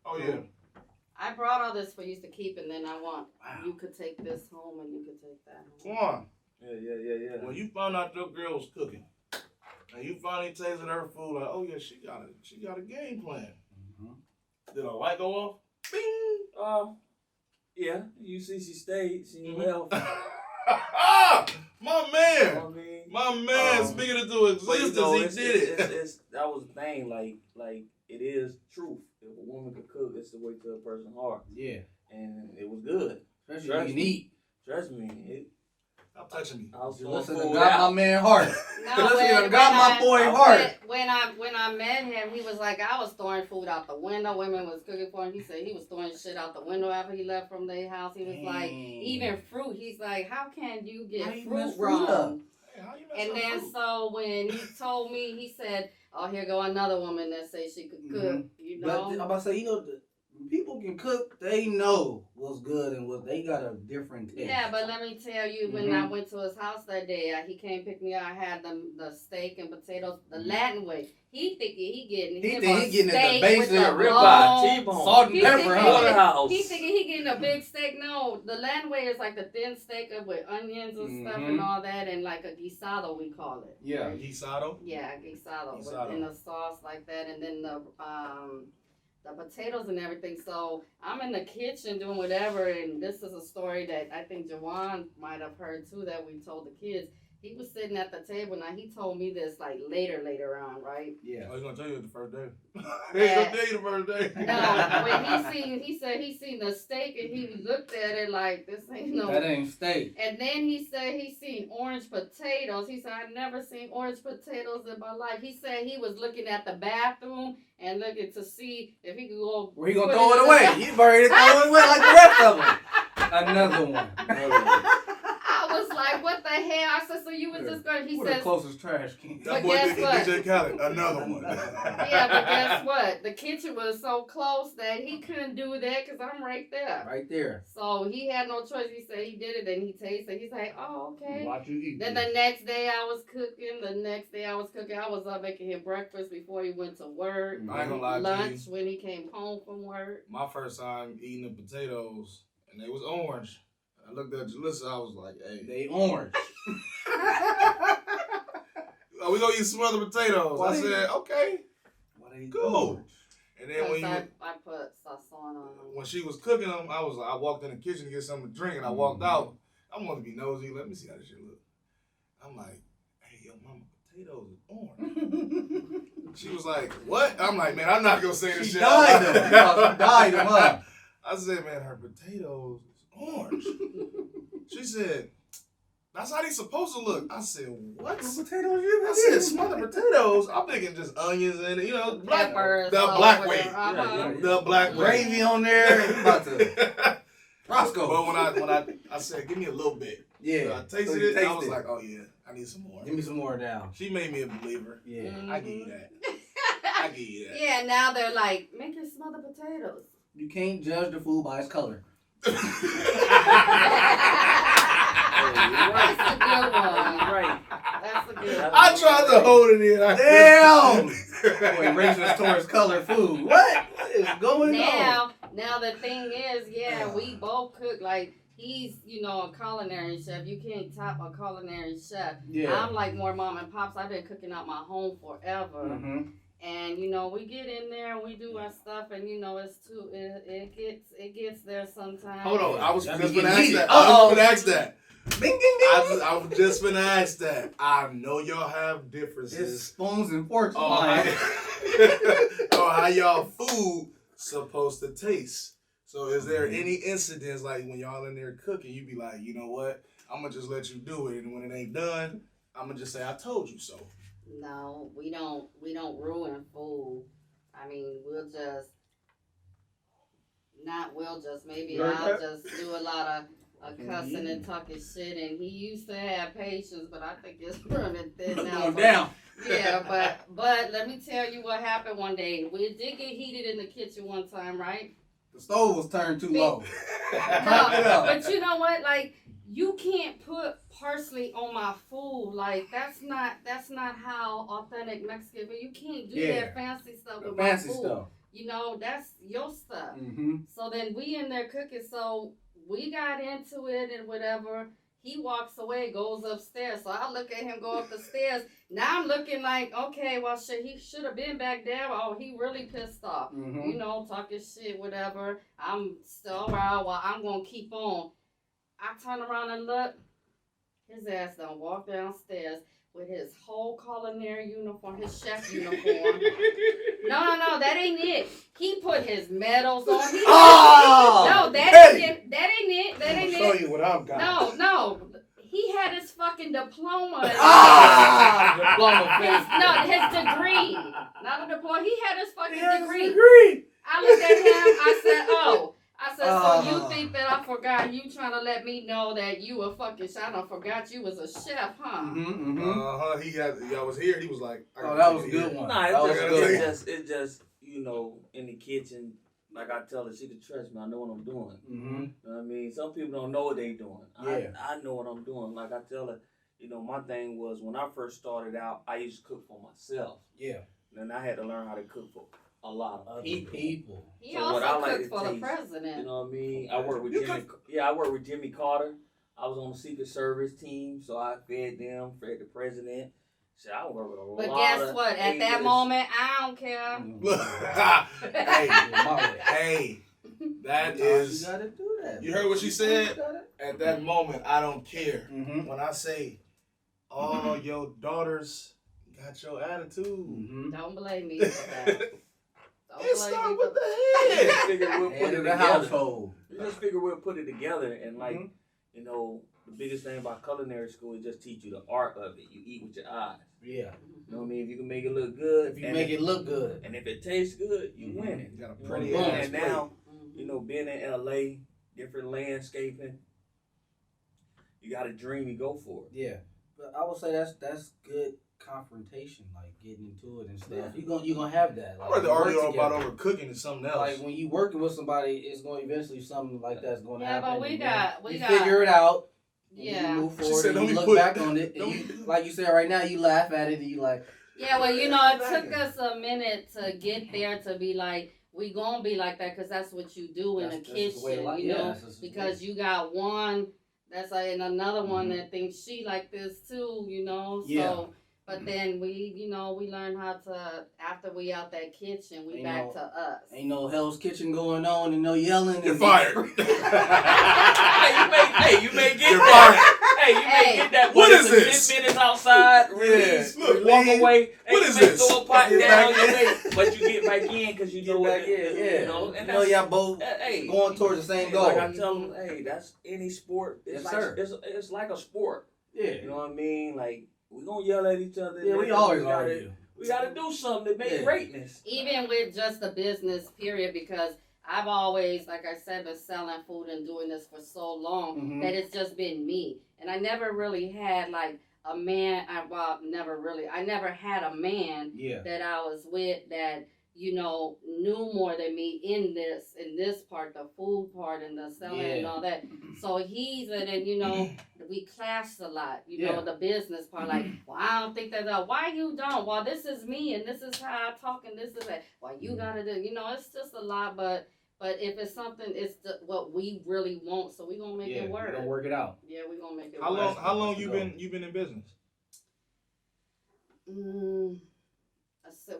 Oh yeah. I brought all this for you to keep, and then you could take this home and you could take that home. Come on. Yeah. When you found out your girl was cooking, and you finally tasted her food, like, oh yeah, she got a game plan. Mm-hmm. Did a light go off? Bing. Yeah. You see, she stayed. She left. My man. I mean, My man, speaking into existence, he did it. That was the thing. Like it is truth. If a woman could cook, it's the way to a person's heart. Yeah. And it was good. Especially when you eat. Trust me. Stop touching me. I was Jalissa throwing food got out. my man heart. No, Jalissa got my boy heart. When I met him, he was like, I was throwing food out the window. Women was cooking for him. He said he was throwing shit out the window after he left from their house. He was like, even fruit. He's like, how can you get fruit wrong? And then so when he told me, he said, oh, here go another woman that say she could cook. You know. But I'm about to say, people can cook. They know what's good and what they got a different taste. Yeah, but let me tell you, when I went to his house that day, he came pick me up. I had the steak and potatoes the Latin way. He thinking he getting it the steak basic with the ribeye, T-bone, salt and pepper, porterhouse. He thinking he getting a big steak. No, the Latin way is like the thin steak with onions and stuff and all that, and like a guisado we call it. Yeah, right? Guisado. Yeah, guisado. In a sauce like that, and then the potatoes and everything. So I'm in the kitchen doing whatever, and this is a story that I think Jawan might have heard too that we told the kids. He was sitting at the table. Now he told me this like later on, right? Yeah. Oh, he's gonna tell you the first day. He's gonna tell you the first day. No, when he said he seen the steak and he looked at it like this ain't no. That ain't steak. And then he said he seen orange potatoes. He said I never seen orange potatoes in my life. He said he was looking at the bathroom and looking to see if he could go. Where he gonna throw it away? He's ready to throw it away like the rest of them. Another one. I was like, what the hell? I said, so you was just going. He Who said, the closest trash can. That boy did DJ Khaled. Another one. yeah, but guess what? The kitchen was so close that he couldn't do that because I'm right there. Right there. So he had no choice. He said he did it, and he tasted. He's like, oh, okay. Watch you eat. Then the next day I was cooking. I was up making him breakfast before he went to work. I ain't gonna lie to you. Lunch when he came home from work. My first time eating the potatoes, and they was orange. I looked at Jalissa, I was like, hey. They orange. Oh, we gonna eat some other potatoes. I said, okay, cool. And then when I put sazon on them. when she was cooking them, I walked in the kitchen to get something to drink, and I walked out. I wanted to be nosy. Let me see how this shit look. I'm like, hey, yo, mama, potatoes is orange. She was like, what? I'm like, man, I'm not gonna say this shit. Died them. She died them up. I said, man, her potatoes is orange. She said, that's how they supposed to look. I said, what? Potatoes I said, smothered potatoes. I'm thinking just onions and, black, Peppers, the black way. Uh-huh. The black way. Gravy on there. You about to Roscoe. But when I said, give me a little bit. Yeah. So I tasted it, and I was like, oh yeah, I need some more. Give me some more now. She made me a believer. Yeah. I give you that. I give you that. Yeah, now they're like, make your smothered potatoes. You can't judge the food by its color. That's a good one. Right. That's a good one. I tried to hold it in. Damn! Boy, racist towards color food. What is going on? Now the thing is, we both cook. Like, he's, a culinary chef. You can't top a culinary chef. Yeah. I'm like more mom and pops. I've been cooking out my home forever. Mm-hmm. And, we get in there and we do our stuff. And, it gets there sometimes. Hold on. I was That just means going to you ask need that. it. I was Uh-oh. going to ask that. Bing, ding, ding. I was just going to ask that. I know y'all have It's differences spoons and forks. on how y'all food supposed to taste. So is there any incidents like when y'all in there cooking, you be like, you know what, I'm gonna just let you do it, and when it ain't done, I'm gonna just say I told you so. No, we don't ruin food. I mean, maybe I'll just do a lot of cussing and talking shit, and he used to have patience, but I think it's running thin now. Going down. Yeah, but let me tell you what happened one day. We did get heated in the kitchen one time, right? The stove was turned too low. No, but you know what? Like, you can't put parsley on my food. Like, that's not how authentic Mexican food. You can't do that fancy stuff with my food. Stuff. You know, that's your stuff. Mm-hmm. So then we in there cooking. So we got into it and whatever. He walks away, goes upstairs. So I look at him go up the stairs. Now I'm looking like, okay, well, shit, he should have been back there. Oh, he really pissed off. Mm-hmm. You know, talking shit, whatever. I'm still around while I'm going to keep on. I turn around and look. His ass done walk downstairs with his whole culinary uniform, his chef uniform. No, that ain't it. He put his medals on. No, that ain't it. That ain't it. I'm gonna show you what I've got. No. He had his fucking diploma. Diploma. His degree. Not a diploma. He had his fucking degree. I looked at him. I said, so you think that I forgot you trying to let me know that you a fucking chef? I forgot you was a chef, huh? Mm-hmm, mm-hmm. Y'all was here. He was like, that was a good one. Nah, it's just, you know, in the kitchen, like I tell her, she can trust me. I know what I'm doing. Mm-hmm. You know what I mean? Some people don't know what they doing. Yeah. I know what I'm doing. Like I tell her, you know, my thing was when I first started out, I used to cook for myself. Yeah. And then I had to learn how to cook for a lot of people. He so also cooked for the president. You know what I mean? I worked with Jimmy Carter. I was on the Secret Service team, so I fed the president. Shit, I work with a lot of. But guess what? At that moment, I don't care. Hey, that is. You gotta do that. You heard what she said? At that moment, I don't care. Mm-hmm. When I say, "Oh, your daughters got your attitude," don't blame me for that. It start with the head. You just figure we'll put it together, and like, you know, the biggest thing about culinary school is just teach you the art of it. You eat with your eyes. Yeah. You know what I mean? If you can make it look good. If you make it look good. And if it tastes good, you win it. You got a pretty ass. And now, you know, being in LA, different landscaping, you got a dream, you go for it. Yeah. But I would say that's good confrontation, like getting into it and stuff. Yeah. You're gonna have that. Like, I'd rather argue about over cooking is something else. Like when you working with somebody, it's going eventually something like that's going to happen. Yeah, but we figure it out. Yeah. You move forward and you look back on it. And you, like you said right now, you laugh at it and you like. Yeah, well, you know, it took us a minute to get there to be like, we gonna be like that because that's what you do in the kitchen, you know, because you got one that's like, and another one that thinks she like this too, you know, so. But then we, you know, we learn how to, after we out that kitchen, we back to us. Ain't no Hell's Kitchen going on and no yelling. You're fired. You may get that. Hey, you may get that. What is this? 10 minutes outside, walk away. What is this? Throw a pot down your way, but you get back in because you know back in. Yeah. You know, and y'all both going towards the same goal. Like I tell them, hey, that's any sport. It's like a sport. Yeah. You know what I mean? Like, we gonna yell at each other. Yeah, we always argue. We gotta do something to make greatness. Even with just the business period, because I've always, like I said, been selling food and doing this for so long that it's just been me. And I never really had like a man, I never had a man that I was with that, you know, knew more than me in this part, the food part and the selling and all that. So he's in it, you know, we clashed a lot, you know, the business part, like, well, I don't think that, why you don't? Well, this is me and this is how I talk and this is that. Well, you gotta do, you know, it's just a lot, but if it's something, it's what we really want, so we gonna make it work. We're gonna work it out. Yeah, we gonna make it work. How long you been in business?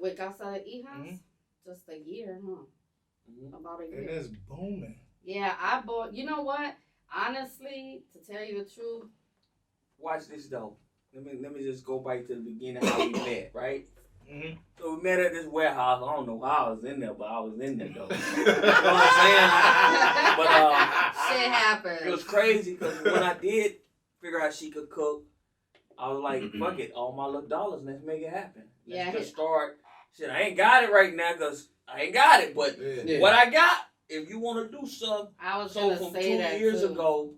With Casa De Hijas? Just a year, huh? About a year. And it's booming. Yeah, I bought, you know what? Honestly, to tell you the truth. Watch this though. Let me just go back to the beginning how we met, right? Mm-hmm. So we met at this warehouse. I don't know how I was in there, but I was in there though. You know what I'm saying? But Shit happened. it was crazy because when I did figure out she could cook, I was like, fuck it, all my little dollars, let's make it happen. Let's just start. Shit, I ain't got it right now because I ain't got it, but what I got, if you want to do something, I was so gonna from say 2 that years too. ago,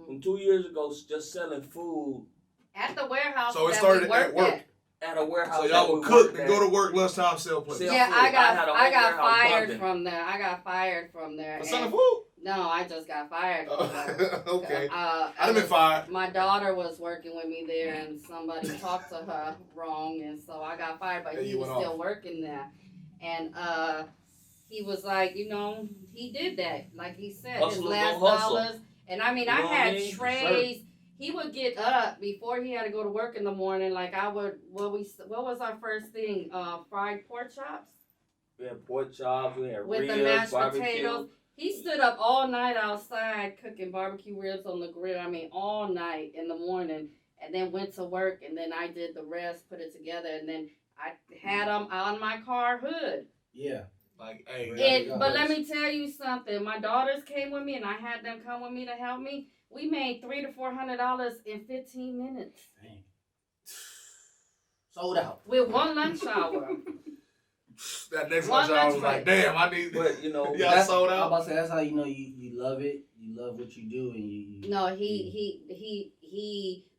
from 2 years ago, just selling food at the warehouse. So it started at work. At a warehouse. So y'all would cook and go to work lunchtime, sell plates. Yeah, I got fired from there. I got fired from there. For selling food? No, I just got fired from there. Okay. I'd been fired. My daughter was working with me there, and somebody talked to her wrong, and so I got fired. But he was still working there, and he was like, you know, he did that, like he said, his last dollars. And I mean, I had trays. He would get up before he had to go to work in the morning. Like I would, what was our first thing? Fried pork chops. We had pork chops. We had with ribs, the mashed barbecue. potatoes. He stood up all night outside cooking barbecue ribs on the grill. I mean, all night in the morning, and then went to work. And then I did the rest, put it together, and then I had them on my car hood. Yeah. Like, hey. But let me tell you something. My daughters came with me, and I had them come with me to help me. We made $300 to $400 in 15 minutes. Dang. Sold out. With one lunch hour. That next lunch hour was like, damn, I need. But you know, y'all sold out. I'm about to say that's how you know you love it. You love what you do, and you. No, he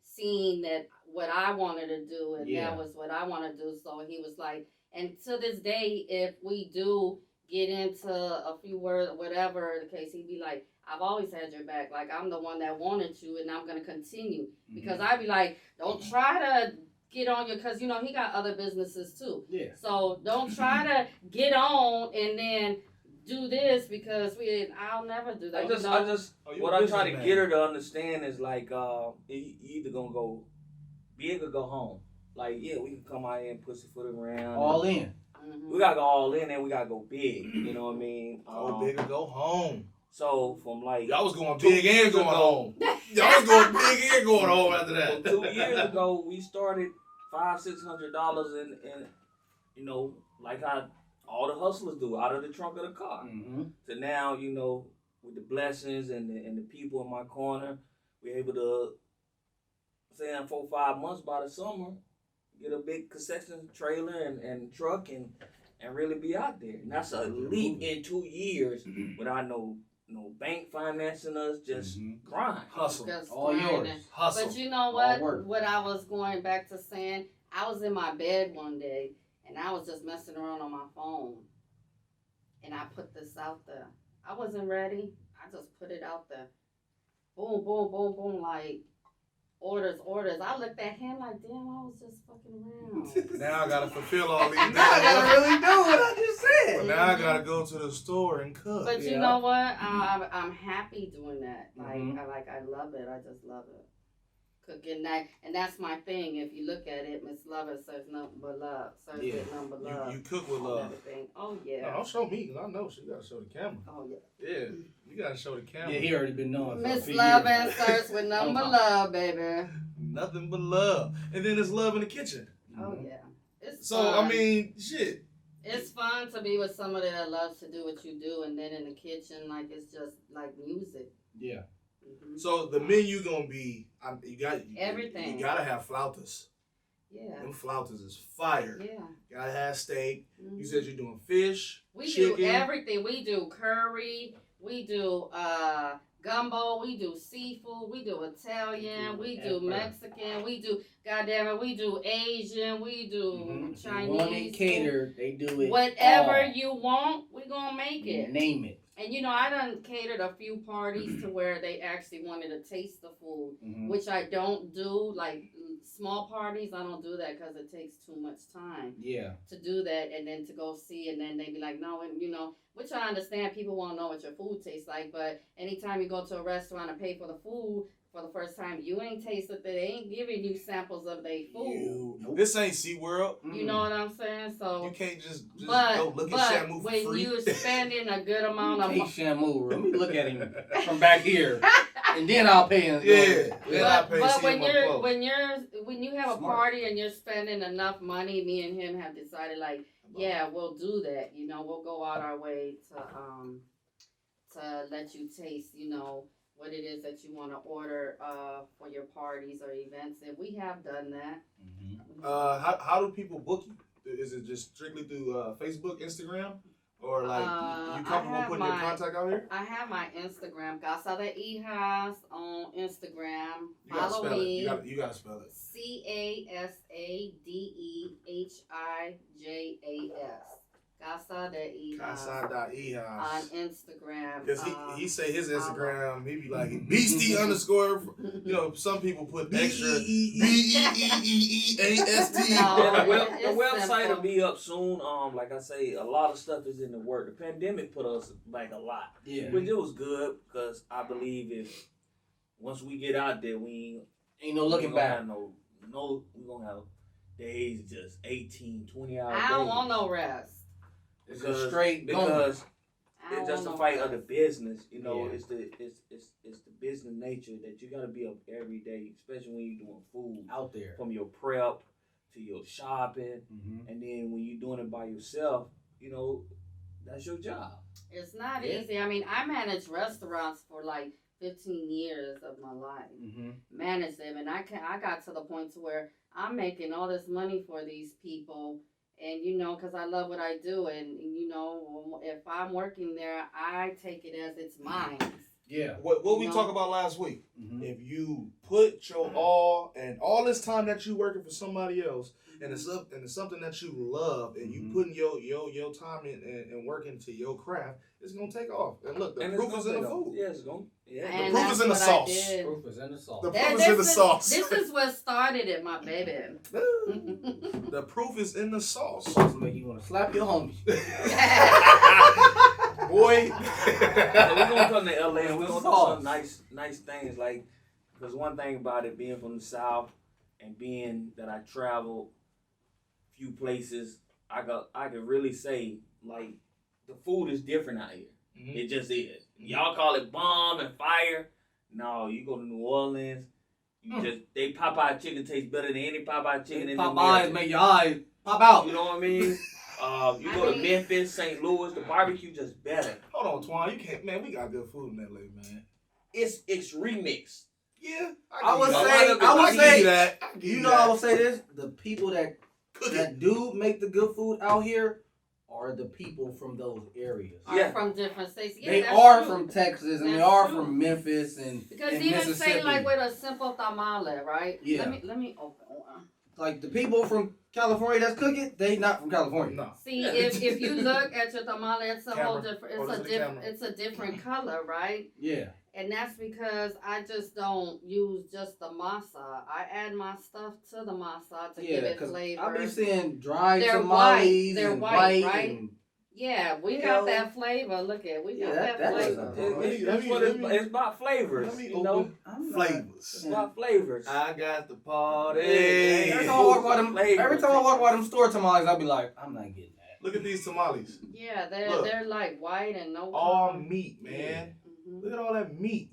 seen that what I wanted to do, and that was what I want to do. So he was like, and to this day, if we do get into a few words, whatever the case, he'd be like, I've always had your back. Like, I'm the one that wanted you, and I'm going to continue. Because I'd be like, don't try to get on your, because, you know, he got other businesses, too. Yeah. So don't try to get on and then do this, because I'll never do that. What I try to get her to understand is, like, you either going to go big or go home. Like, yeah, we can come out here and pussyfoot around. All in. We got to go all in, and we got to go big. You know what I mean? Go big or go home. So from like y'all was going big and going home. Y'all was going big and going home after that. 2 years ago, we started $500-$600 in you know, like how all the hustlers do, out of the trunk of the car. So now, you know, with the blessings and the people in my corner, we're able to, say in 4 or 5 months by the summer, get a big concession trailer and truck and really be out there. And that's a leap in 2 years without no bank financing us, just grind. Hustle. All yours. Hustle. But you know what? What I was going back to saying, I was in my bed one day, and I was just messing around on my phone. And I put this out there. I wasn't ready. I just put it out there. Boom, boom, boom, boom, like, orders. I looked at him like, damn, I was just fucking around. Now I gotta fulfill all these things. Now I gotta really do what I just said. But now I gotta go to the store and cook. But you know what? I'm happy doing that. Like, I love it. I just love it. Cooking that, and that's my thing. If you look at it, Miss Lover serves nothing but love. Serves it nothing but love. You cook with love. Oh yeah. No, don't show me, because I know she gotta show the camera. Oh yeah. Yeah, you gotta show the camera. Yeah, he already been knowing. Miss Luv'n serves with nothing but love, baby. Nothing but love, and then there's love in the kitchen. Oh yeah. It's so fun. I mean, shit. It's fun to be with somebody that loves to do what you do, and then in the kitchen, like, it's just like music. Yeah. So the menu gonna be, everything. You gotta have flautas. Yeah. Them flautas is fire. Yeah. Gotta have steak. You said you're doing fish. We chicken. do everything. We do curry. We do gumbo. We do seafood. We do Italian. We do Mexican. We do, goddamn it, we do Asian. We do Chinese. When they cater, they do it. Whatever you want, we gonna make it. Name it. And you know, I done catered a few parties to where they actually wanted to taste the food, which I don't do. Like small parties, I don't do that because it takes too much time. Yeah. To do that and then to go see, and then they be like, no, and you know, which I understand. People want to know what your food tastes like, but anytime you go to a restaurant and pay for the food for the first time, you ain't tasted it. They ain't giving you samples of their food. This ain't SeaWorld. You know what I'm saying? So you can't just go look at Shamu for free. When you're spending a good amount of money. Shamu, let me look at him from back here. and then I'll pay him. Yeah. Then I pay But see him up close. when you have a party and you're spending enough money, me and him have decided like, yeah, we'll do that. You know, we'll go out our way to let you taste, you know, what it is that you want to order for your parties or events, and we have done that. Mm-hmm. How do people book you? Is it just strictly through Facebook, Instagram, or like you comfortable putting your contact out here? I have my Instagram, Casa De Hijas on Instagram. You gotta Follow spell me. it. You gotta spell it. CasaDeHijas. Casa De Hijas. Casa De Hijas. On Instagram. Because he say his Instagram, he be like beastie underscore. You know, some people put extra BEEEEAST. Yeah, the website simple. will be up soon. Like I say, a lot of stuff is in the work. The pandemic put us back a lot. Yeah. Which it was good because I believe if once we get out there, we ain't no looking back. We gonna have days just 18, 20 hours. I don't want no rest. Because straight because I don't it's just want a no fight rest. of the business, you know. Yeah. It's the business nature that you got to be up every day, especially when you're doing food out there. from your prep to your shopping, Mm-hmm. and then when you're doing it by yourself, you know, that's your job. It's not easy. I mean, I managed restaurants for like 15 years of my life. Mm-hmm. Managed them, and I got to the point to where I'm making all this money for these people. And, you know, because I love what I do. And, you know, if I'm working there, I take it as it's mine. Yeah. What we You know? talked about last week. Mm-hmm. If you put your all and all this time that you working for somebody else, and it's something that you love, and you putting your time and work into your craft, it's gonna take off. And look, the proof is in the food. Yeah, it's going. Yeah. And the proof is in the that's sauce. what I did. Proof is in the sauce. The proof is in the sauce. This is what started it, my baby. The proof is in the sauce. Sauce make you want to slap your homie. Boy. So we're gonna come to LA and we're gonna do Sauce. some nice things. Like, because one thing about it being from the South and being that I traveled few places, I could really say like the food is different out here. Mm-hmm. It just is. Y'all call it bomb and fire. No, you go to New Orleans, they Popeye chicken tastes better than any Popeye chicken in the Popeyes world. make your eyes pop out. You know what I mean? You go to Memphis, St. Louis, the barbecue just better. Hold on, Twan. You can't, man. We got good food in LA, man. It's remixed. Yeah, I would I say give you that. I would say this: the people that do make the good food out here are the people from those areas. Are from different states. Yeah, they that's are true. from Texas and they That's are true. from Memphis and Because and even Mississippi. say like with a simple tamale, right? Yeah. Let me open one. Like the people from California that's cooking, they not from California. No. See, if you look at your tamale, it's a whole Camera. different. Hold it to the camera. It's a different color, right? Yeah. And that's because I just don't use just the masa. I add my stuff to the masa to give it because flavor. I be seeing dry They're tamales white. They're and white, white right? and Yeah, we You got know, that flavor. Look at we got that that was flavor. It's about flavors. Let me You know, open I'm not- flavors. it's about flavors. I got the party. Hey. Every time I walk by them, store tamales, I'll be like, I'm not getting that. Look at these tamales. Yeah, Look. they're like white and no All color. meat, man. Mhm. Look at all that meat.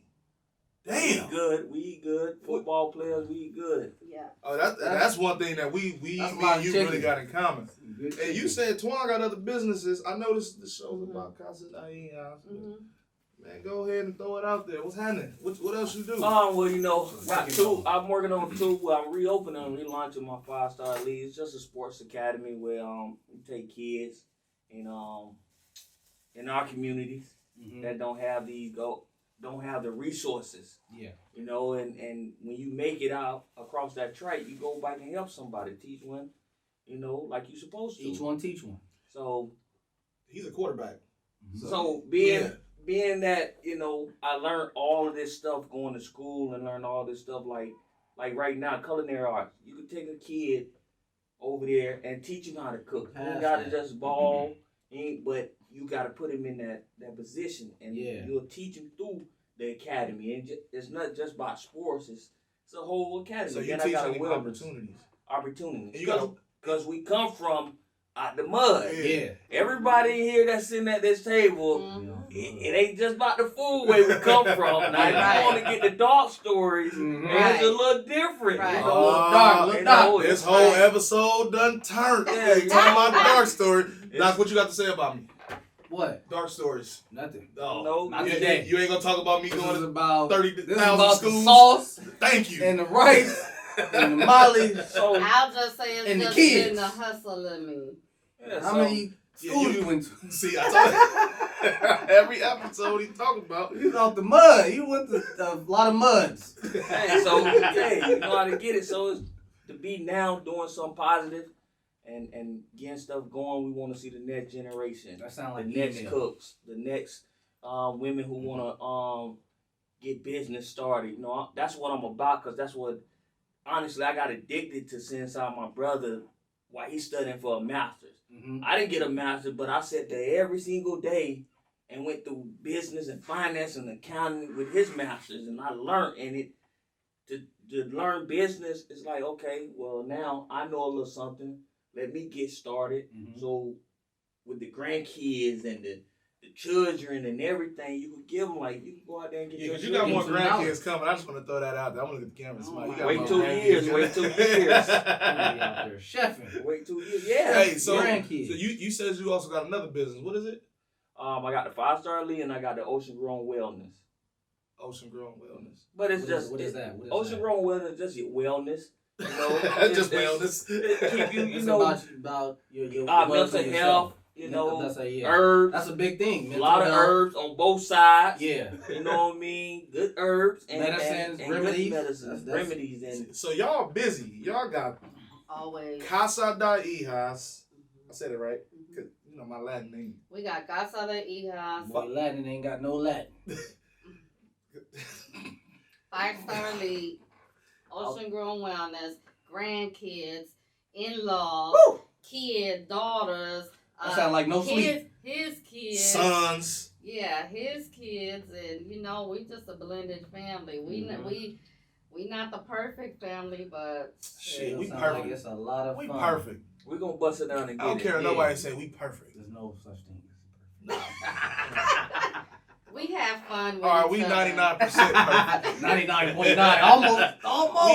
We Damn. eat good. We eat good. Football players, we eat good. Yeah. Oh, that's one thing that we That's me a lot and of you chicken. really got in common. Good And you chicken. said Twan got other businesses. I noticed the show's Mhm. about Casa De Hijas. Mhm. Man, go ahead and throw it out there. What's happening? What else you do? Well, you know, got two. I'm working on two. I'm reopening and relaunching my 5-star league. It's just a sports academy where we take kids in our communities that don't have the resources. Yeah. You know, and when you make it out across that track, you go back and help somebody, teach one, you know, like you're supposed to. Each one teach one. So He's a quarterback. So being that, you know, I learned all of this stuff going to school and learned all this stuff like right now, culinary arts. You could take a kid over there and teach him how to cook. You ain't got to just ball, but you got to put him in that position, and you'll teach him through the academy. And it's not just about sports; it's a whole academy. So you Then teach I got them opportunities. opportunities. And you got Because we come from out the mud. Yeah. Everybody in here that's sitting at this table, it ain't just about the food where we come from. Now, if you want to get the dark stories, it's a little different. Right. You know, Look dark. This whole episode done turned. Yeah, You talking about dark story. Doc, what you got to say about me? What? Dark stories. Nothing. Oh, No, not you, today. you ain't gonna talk about me This is going to about 30,000 this is about schools. the sauce Thank you. and the rice and the molly. So, I'll just say it's And the just kids. been the hustle in me. yeah, How so- many schools you went to? See, I told every episode he talking about. You was off the mud. You went to a lot of muds. Hey, so hey, you know how to get it. So it's to be now doing something positive and getting stuff going. We want to see the next generation, That sound the like next email. cooks, the next women who want to get business started. You know, that's what I'm about. Cause that's what honestly I got addicted to since my brother while he's studying for a master's. I didn't get a master's, but I sat there every single day and went through business and finance and accounting with his master's, and I learned. And it to learn business, it's like, okay, well now I know a little something. Let me get started. So with the grandkids and the children and everything, you could give them you can go out there and get Yeah, your because you got more children. grandkids coming. I just want to throw that out there. I'm going to look at the camera and smile. You got Wait more 2 grandkids years. coming. Wait 2 years. Out there chefing. Wait 2 years. Yeah. Hey, so Grandkids. you said you also got another business. What is it? I got the 5-star Lee and I got the Ocean Grown Wellness. Ocean Grown Wellness. But it's What is that? What is Ocean that? Grown Wellness, just your wellness. You know, Just wellness. Keep you It's know, about your mental health. You know, that's herbs. That's a big thing. A Mental lot of health. herbs on both sides. Yeah. You know what I mean? Good herbs and Medicines, and remedies. good medicines, That's- remedies, and So y'all busy. Y'all got Always. Casa De Hijas. I said it right. 'Cause, you know my Latin name. We got Casa De Hijas, Boy, Latin ain't got no Latin. 5-star Elite, Ocean Grown Wellness, grandkids, in-laws, kids, daughters. That sound like no sleep. His kids. Sons. Yeah, his kids, and you know, we just a blended family. We not the perfect family, but Shit, we Sound perfect. Like it's a lot of We fun. perfect. we're gonna bust it down and I get don't it. care if Yeah. nobody say we perfect. There's no such thing we have fun with All right, each we other. 99% perfect. 99.9. Almost.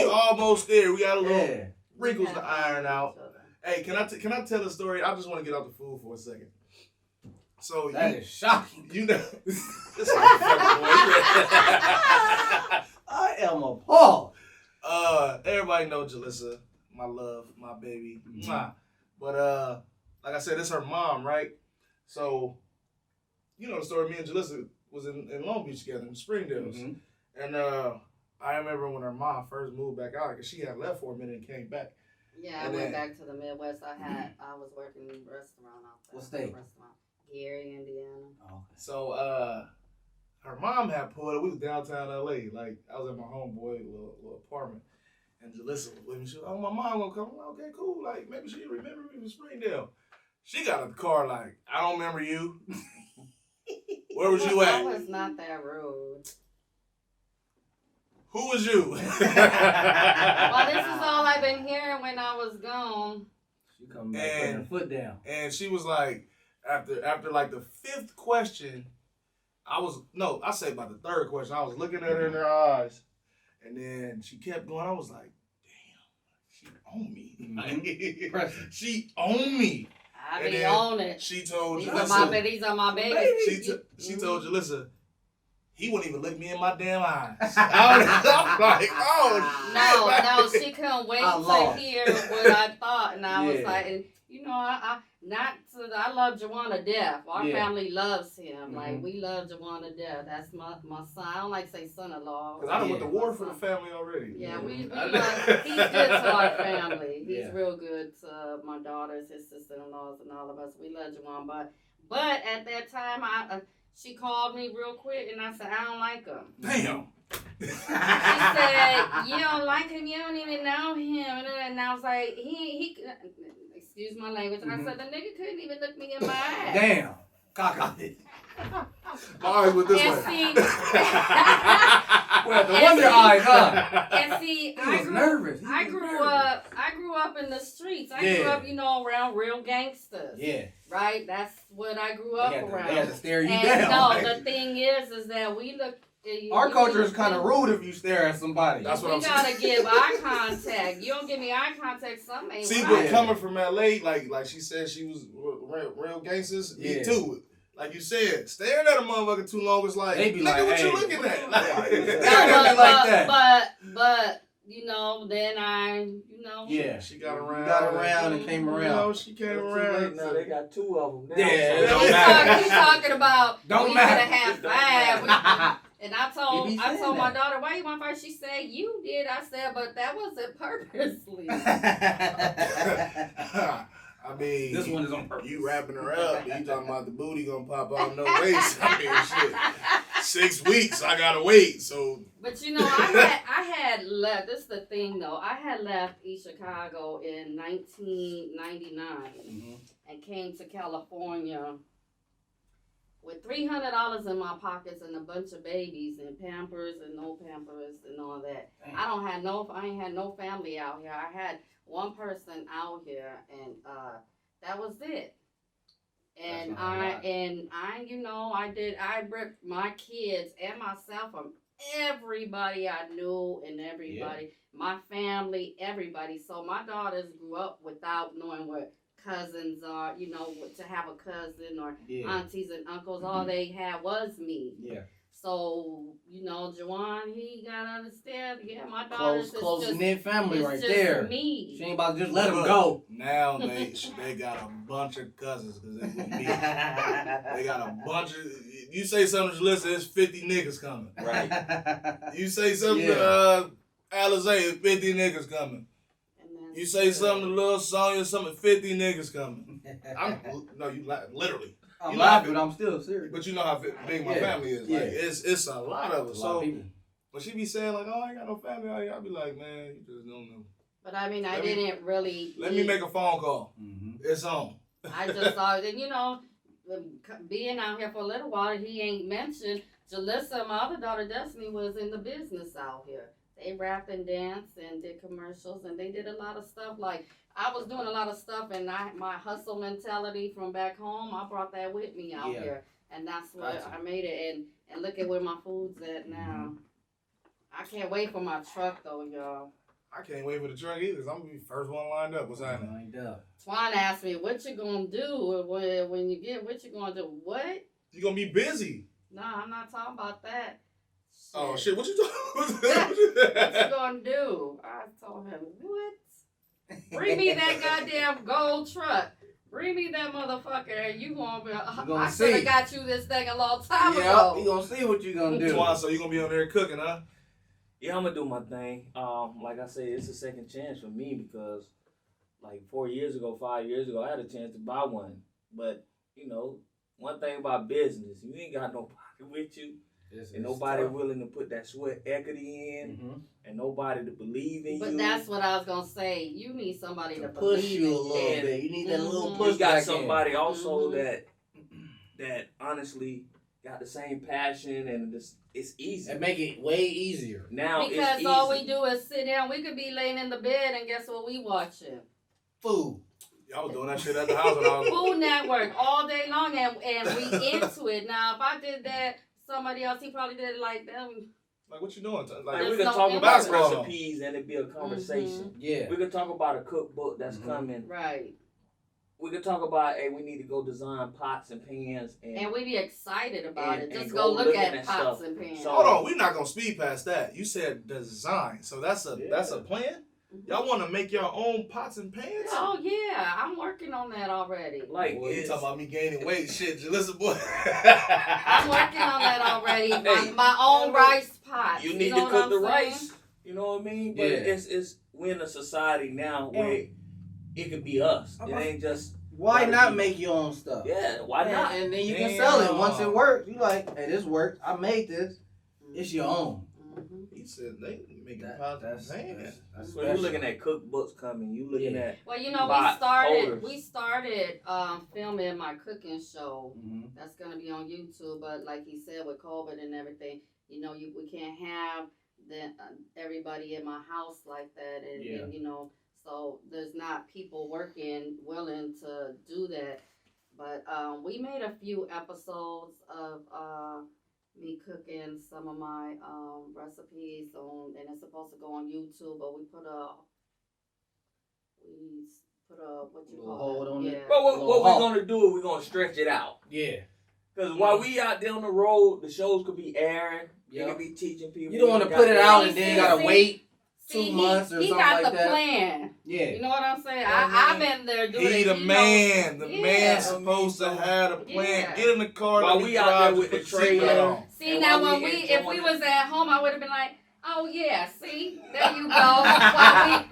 We almost there. We got a little Yeah. wrinkles We to have fun iron with out. each other. Hey, can I tell a story? I just want to get off the food for a second. So That is shocking. you know, this is fucking I am appalled. everybody know Jalissa, my love, my baby. Mwah. But like I said, it's her mom, right? So you know the story. Me and Jalissa was in Long Beach together in Springdale, and I remember when her mom first moved back out because she had left for a minute and came back. Yeah, I And went then- back to the Midwest. I was working in a restaurant out there. What state? Restaurant. Gary, Indiana. Oh, So her mom had pulled up. We was downtown LA. Like I was at my homeboy little apartment. And Jalissa was with me. She was, oh, my mom gonna come. I'm like, okay, cool. Like maybe she remember me from Springdale. She got in the car like, I don't remember you. Where was you I at? was not that rude. Who was you? Well, this is all I've been hearing when I was gone. she come back putting her foot down. And she was like, after like the fifth question, I say about the third question, I was looking at her in her eyes, and then she kept going. I was like, damn, she owned me. Impressive. She owned me. I And be then on it. She told These Jalissa. these are my babies. She told Jalissa, he wouldn't even look me in my damn eyes. I was like, oh shit. No, she couldn't wait I to lost. hear what I thought, and I was Yeah. like, and, you know, I love Jawan to death. Our Yeah. family loves him. Like we love Jawan to death. That's my son. I don't like to say son-in-law. Because I done went to Yeah. war for the family already. Yeah, we I- love. He's good to our family. He's Yeah. real good to my daughters, his sister-in-laws, and all of us. We love Jawan, but at that time, she called me real quick, and I said I don't like him. Damn. She said, you don't like him, you don't even know him. And I was like, he excuse my language. And I said, the nigga couldn't even look me in my eyes. Damn. Cock out it. Eyes with this And one. see, Well, the wonder eyes, huh? and see, He was nervous. He I was grew nervous. up. I grew up in the streets. I grew Yeah. up, around real gangsters. Yeah. Right. That's what I grew up around. They had to stare you and down. no, right? the thing is that we look. Our culture is kind of rude if you stare at somebody. That's what we I'm gotta saying. give eye contact. You don't give me eye contact, something ain't See, right. but coming from LA, like she said, she was real gangsters. Yeah. Me too. Like you said, staring at a motherfucker too long is like, They be nigga, like, what hey. you looking at? Like, But then Yeah. she got around. Got around and came around. She came around. Now they got 2 of them. Now, Yeah, so it don't he's matter. talking about Don't we matter. could have It don't had 5. matter. And I He told be saying my that. daughter, why you want 5? She said, you did. I said, but that wasn't purposely. I mean, This one is on purpose. You wrapping her up, but you talking about the booty gonna pop out no waist. I mean, shit. 6 weeks, I gotta wait. So, But I had left. This is the thing though. I had left East Chicago in 1999 and came to California with $300 in my pockets and a bunch of babies and Pampers and no Pampers and all that. Damn. I ain't had no family out here. I had one person out here, and that was it. And I ripped my kids and myself from everybody I knew and everybody, my family, everybody. So my daughters grew up without knowing what cousins are, to have a cousin or aunties and uncles. All they had was me. Yeah. So, Juwan, he got to understand, my daughters Close just, knit family it's right just there. me. She ain't about to just let him go. now they got a bunch of cousins because it was me. They got a bunch of. You say something to Jalissa, it's 50 niggas coming. Right. You say something to Alizé, it's 50 niggas coming. You say something to Lil Sonya, something 50 niggas coming. Literally. I'm You laughing, laughing. I'm still serious. But you know how big my family is. Like, it's a lot of us. A lot of So people. when she be saying like, "Oh, I ain't got no family," I'll be like, "Man, you just don't know." But I mean, I didn't really. Let me make a phone call. It's on. I just thought that, being out here for a little while, he ain't mentioned Jalissa, my other daughter Destiny, was in the business out here. They rapped and danced and did commercials, and they did a lot of stuff. Like, I was doing a lot of stuff, and my hustle mentality from back home, I brought that with me out here. And that's what I made it. And look at where my food's at now. I can't wait for my truck, though, y'all. I can't wait for the truck either, 'cause I'm gonna be the first one lined up. What's happening? Lined up. Twan asked me, what you gonna do when you get, what you gonna do? What? You gonna be busy. Nah, I'm not talking about that. Oh shit! What you talking? What you gonna do? I told him, what? Bring me that goddamn gold truck. Bring me that motherfucker, and you gonna be. I should have got you this thing a long time ago. You gonna see what you gonna do. Twan, so you gonna be on there cooking, huh? Yeah, I'm gonna do my thing. Like I said, it's a second chance for me because, like 5 years ago, I had a chance to buy one. But one thing about business, you ain't got nobody with you. And nobody willing to put that sweat equity in, and nobody to believe in you. But that's what I was gonna say. You need somebody to push believe you a in little bit. You need that little push. You got back somebody in. also that honestly got the same passion, and it's easy. And make it way easier. Now because it's all easy. we do is sit down. We could be laying in the bed, and guess what we watching? Food. Y'all was doing that shit at the house when I was. Food Network all day long, and we into it. Now, if I did that, somebody else, he probably did it like them. Like, what you doing? Like, we There's could no talk about basketball. recipes and it'd be a conversation. Yeah. We could talk about a cookbook that's coming. Right. We could talk about, hey, we need to go design pots and pans. And we be excited about it. and Just go go look looking at at pots stuff. and pans. So- Hold on, we're not gonna speed past that. You said design, so that's a plan. Y'all want to make your own pots and pans? Oh yeah, I'm working on that already. Like, Boy, you talking about me gaining weight? Shit, listen, boy. I'm working on that already. Hey, my own rice pots. You need know to what cook the I'm saying? rice. You know what I mean? But Yeah. it's we're in a society now where it could be us. It ain't just. Why not make your own stuff? Yeah, why not? And then you can sell it once it works. You like, hey, this worked. I made this. It's your own. He said, making That- positive. that's So you're looking at cookbooks coming. You looking at Well, you know, box holders. we started filming my cooking show. Mm-hmm. That's gonna be on YouTube. But like he said, with COVID and everything, you know, we can't have everybody in my house like that, and you know, so there's not people working willing to do that. But we made a few episodes of me cooking some of my recipes on, and it's supposed to go on YouTube. But we put a what you call hold it? on it. But what we're gonna do is we're gonna stretch it out. Yeah. Because while we out there on the road, the shows could be airing. You could be teaching people. You don't want to put it out and then gotta wait 2 months or he something got like the that. plan. Yeah. You know what I'm saying? I've been there doing it. He the man. The Yeah. man's supposed to have a plan. Yeah. Get in the car. While let me we out there drive, with put the seatbelt trailer. on. See, And now while when we if we enjoying was at home, I would have been like, oh yeah, see, there you go.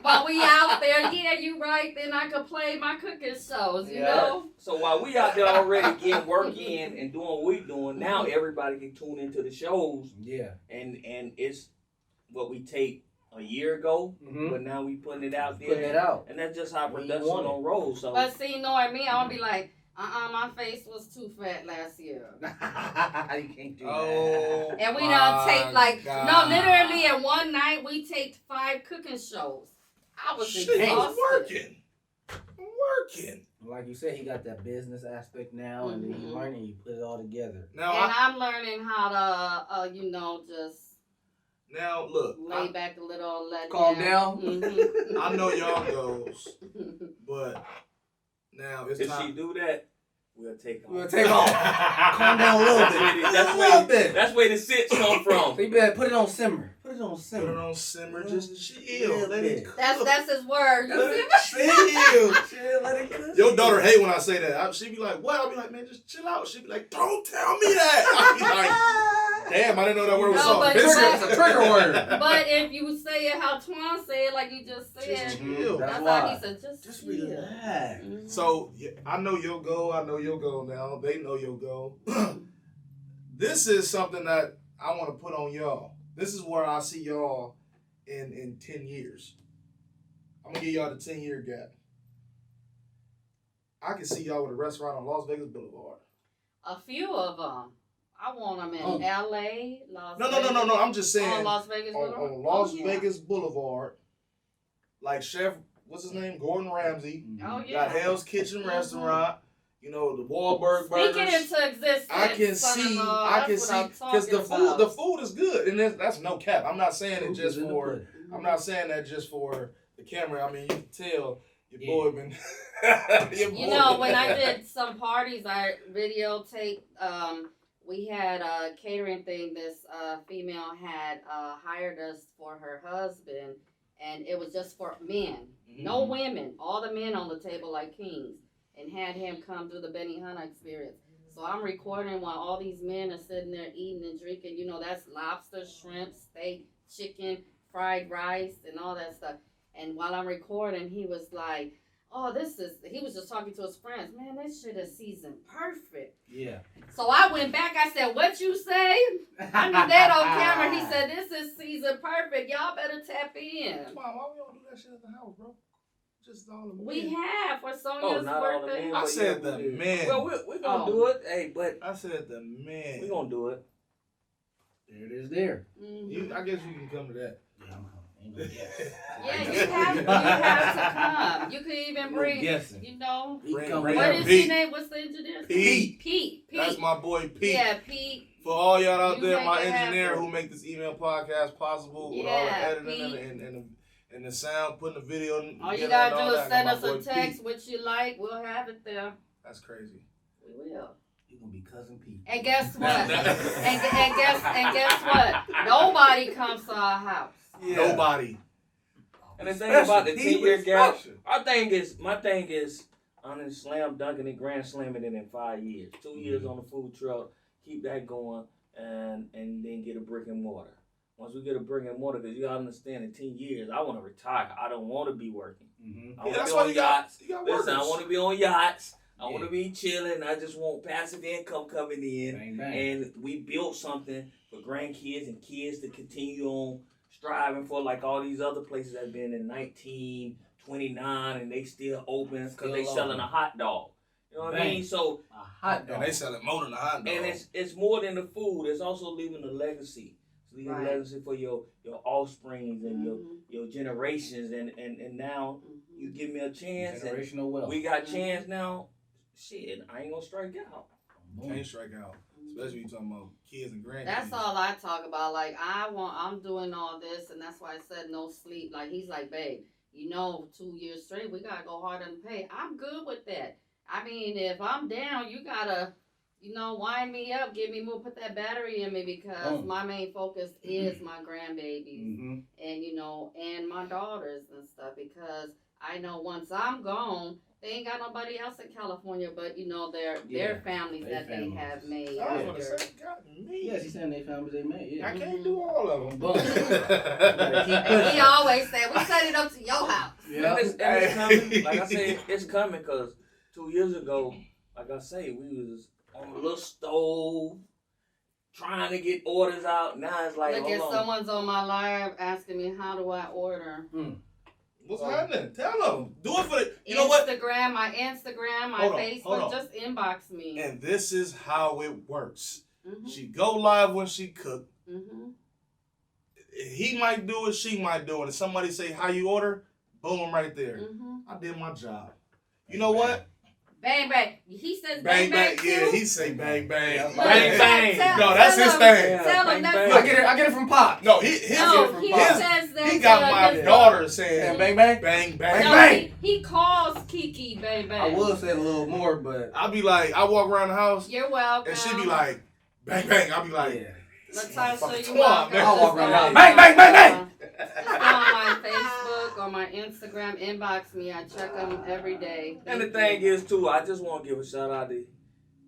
while we out there, yeah, you right. Then I could play my cooking shows, you know. So while we out there already getting work in and doing what we doing, now everybody can tune into the shows. Yeah. And it's what we take a year ago, but now we putting it out there. Putting it out. And that's just how When you production want it. on roll. So But see, knowing me, I would be like, my face was too fat last year. You can't do Oh, And we my done taped like, God. no, literally in one night, we taped 5 cooking shows. I was Shit, exhausted. I'm working. Like you said, he got that business aspect now, and then he learning, you put it all together. Now, And I'm learning how to, you know, just now look, lay back a little, let Calm down. Mhm. I know y'all goes, but now it's if time. she do that, we'll take off. We'll take off. Calm down a little bit. That's a little where bit. that's where the sits come from. So you better put it on simmer. Put it on Put simmer. it on simmer, just chill. Little Let it bit. cook. That's his word. You Let see it me? chill. Chill, let it cook. Your daughter hate when I say that. She be like, "What?" I'll be like, "Man, just chill out." She be like, "Don't tell me that." I be like, "Damn, I didn't know that word was No, so but offensive." It's a trigger word. But if you say it how Twan say it, like you just said, Just chill. that's That's why why. he said, just chill. relax. Mhm. So yeah, I know your goal. I know your goal now. They know your goal. This is something that I want to put on y'all. This is where I see y'all in 10 years. I'm gonna give y'all the 10-year gap. I can see y'all with a restaurant on Las Vegas Boulevard. A few of them. I want them in Oh. L.A., Las No. Vegas. I'm just saying On Las Vegas Boulevard? on Las Oh, yeah. Vegas Boulevard, like Chef, what's his name, Gordon Ramsay. Oh, Got yeah. Hell's Kitchen restaurant. You know, the Wahlberg Speak burgers. it into existence. I can son-in-law. see, I can That's see, what I'm because talking the about. food is good, and that's no cap. I'm not saying it Proof just is in the for, pudding. I'm not saying that just for the camera. I mean, you can tell your Yeah. boy been. your You boy know, been- when I did some parties, I videotaped. We had a catering thing. This female had hired us for her husband, and it was just for men, no women. All the men on the table like kings, and had him come do the Benihana experience. So I'm recording while all these men are sitting there eating and drinking. You know, that's lobster, shrimp, steak, chicken, fried rice, and all that stuff. And while I'm recording, he was like, "Oh, he was just talking to his friends. Man, this shit is seasoned perfect." Yeah. So I went back. I said, "What you say?" I knew that on camera. He said, "This is seasoned perfect. Y'all better tap in." Mom, why we don't do that shit at the house, bro? Just all the men. We have for Oh, Sonia's not all the birthday. men. I but said yeah, the we did. men. Well, we're gonna Oh. do it. Hey, but I said the man. we're gonna do it. There it is there. Mhm. I guess you can come to that. Yeah, I'm coming. Ain't no guess. Yeah, you have to come. You could even No bring, guessing. you know, He Bring- come bring with what him. is Pete. his name? What's the engineer? Pete. Pete. That's my boy Pete. Yeah, Pete. For all y'all out You there, make my it engineer happen. who make this email podcast possible with all the Yeah, editing and the sound, putting the video All together you and gotta all do that. is send My us boy a text, Pete. what you like. We'll have it there. That's crazy. We will. You're gonna be cousin Pete. And guess what? and guess what? Nobody comes to our house. Nobody. And the thing about the He 10-year was gap, special. my thing is, I'm gonna slam dunking and grand slamming it in 5 years. 2 years on the food truck, keep that going, and then get a brick and mortar. Once we get a brick and mortar, because you gotta understand, in 10 years, I want to retire. I don't want to be working. I want to That's be why on you got yachts. workers. Listen, I want to be on yachts. I Yeah. want to be chilling. I just want passive income coming in. Bang, bang. And we built something for grandkids and kids to continue on striving for like all these other places that been in 1929 and they still open because they selling a hot dog. You know what I mean? So a hot dog. And they selling more than a hot dog. And it's more than the food. It's also leaving a legacy. It's leaving a legacy for your offsprings and your generations. And now you give me a chance. Generational wealth. We got chance now. Shit, I ain't gonna strike out. Can't strike out. Especially when you talking about kids and grandkids. That's all I talk about. Like I'm doing all this, and that's why I said no sleep. Like he's like, babe, 2 years straight, we gotta go hard on the pay. I'm good with that. I mean, if I'm down, you gotta, wind me up, give me more, put that battery in me because my main focus is my grandbabies and and my daughters and stuff because I know once I'm gone. They ain't got nobody else in California, but their families that they have made. I was gonna say, God, me. Yeah, she's saying they families they made. Yeah, I can't do all of them. And we always say we set it up to your house. Yeah, and it's coming. Like I said, it's coming because 2 years ago, like I say, we was on a little stove trying to get orders out. Now it's like, look at someone's on my live asking me how do I order. What's happening? Tell them. Do it for the. You know what? My Instagram, my Facebook. Just inbox me. And this is how it works. She go live when she cook. He might do it. She might do it. And somebody say how you order. Boom, right there. I did my job. You know what? Bang bang. He says bang bang. Yeah, he say bang bang. Bang bang. No, that's his thing. Tell him that's I get it from Pop. No, he says that. He got my daughter saying bang bang bang bang no, bang. He calls Kiki bang bang. I will say a little more, but I'll be like, I walk around the house. You're welcome. And she be like, bang bang. I'll be like, yeah. Natasha, you welcome. I'll walk around the house. Bang bang bang bang. Just go on my Facebook or my Instagram, inbox me. I check them every day. And the thing is, too, I just want to give a shout out to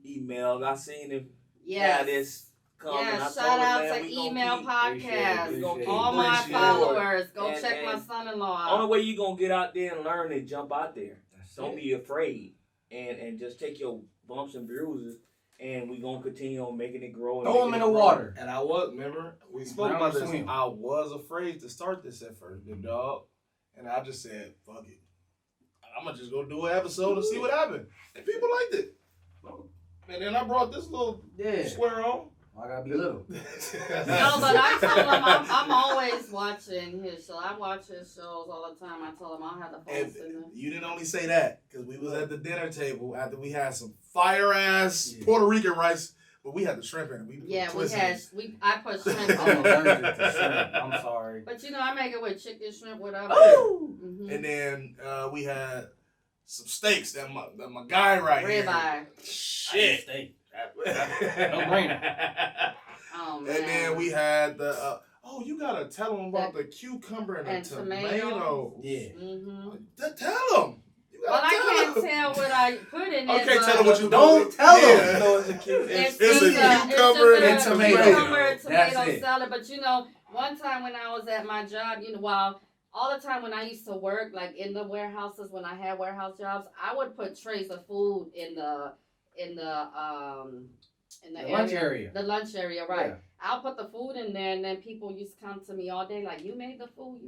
Email. I seen him. Yeah, this coming. Yes, shout out to Email Podcast. All my followers. Go check my son-in-law out. Only way you going to get out there and learn is jump out there. Don't be afraid. And just take your bumps and bruises. And we're going to continue on making it grow. Throw them in the water. And I was, remember, we spoke about this. I was afraid to start this at first, the dog. And I just said, fuck it. I'm going to just go do an episode and see what happened. And people liked it. And then I brought this little square on. I got to be little. No, but I told him I'm always watching his show. I watch his shows all the time. I told him I'll have the phone in. You didn't only say that because we was at the dinner table after we had some fire-ass Puerto Rican rice, but we had the shrimp in it. I put shrimp in I'm allergic to shrimp. I'm sorry. But I make it with chicken, shrimp, whatever. And then we had some steaks that my guy right here. Ribeye. Shit. Steak. No brainer. Oh, man. And then we had the you gotta tell them about the cucumber and the tomato. Yeah. Tell them. I can't tell what I put in it. Okay, tell them what you don't tell them. It's a cucumber and tomato. Cucumber and tomato That's salad. But one time when I was at my job, all the time when I used to work, like in the warehouses, when I had warehouse jobs, I would put trays of food in the lunch area. The lunch area, right. Yeah. I'll put the food in there, and then people used to come to me all day like, you made the food,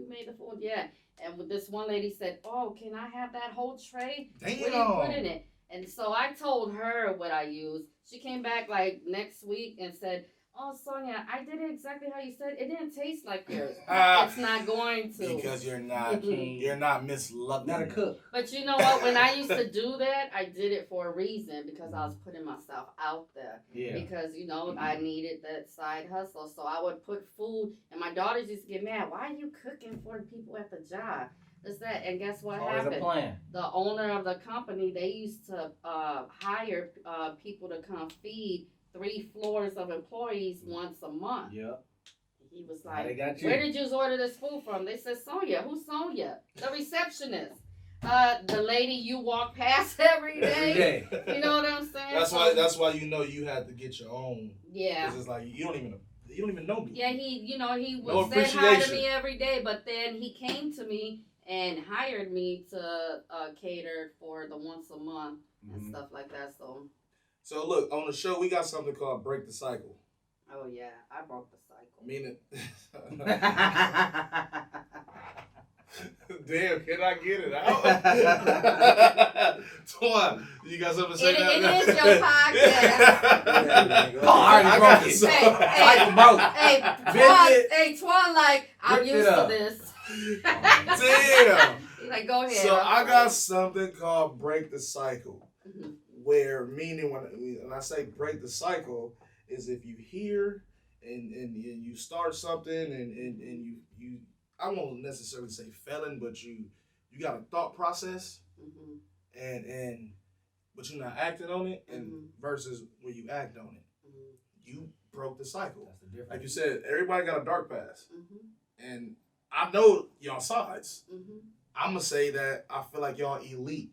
yeah. And this one lady said, oh, can I have that whole tray? Damn. What do you put in it? And so I told her what I used. She came back like next week and said, oh, Sonia, I did it exactly how you said. It didn't taste like yours. It's not going to. Because you're not Miss Love. Not a cook. But you know what? When I used to do that, I did it for a reason because I was putting myself out there. Yeah. Because, I needed that side hustle. So I would put food, and my daughters used to get mad. Why are you cooking for the people at the job? Is that? And guess what Always happened? A plan. The owner of the company, they used to hire people to come feed 3 floors of employees once a month. Yep. He was like, got you. where did you order this food from? They said, Sonia. Who's Sonia? The receptionist. The lady you walk past every day. You know what I'm saying? That's why you had to get your own. Yeah. Because it's like you don't even know me. Yeah, he would say hi to me every day, but then he came to me and hired me to cater for the once a month and stuff like that. So look, on the show we got something called Break the Cycle. Oh yeah, I broke the cycle. Meaning. Damn, can I get it out? Twan, you got something to say? It is your podcast. Oh, I already broke it. Hey, Twan, like, I'm used to this. Damn. He's like, go ahead. So I got something called break the cycle, where meaning when I say break the cycle is if you hear and you start something and you I won't necessarily say felon, but you got a thought process and but you're not acting on it, and versus when you act on it, you broke the cycle. That's the difference. Like you said, everybody got a dark past, and I know y'all sides. I'm gonna say that I feel like y'all elite.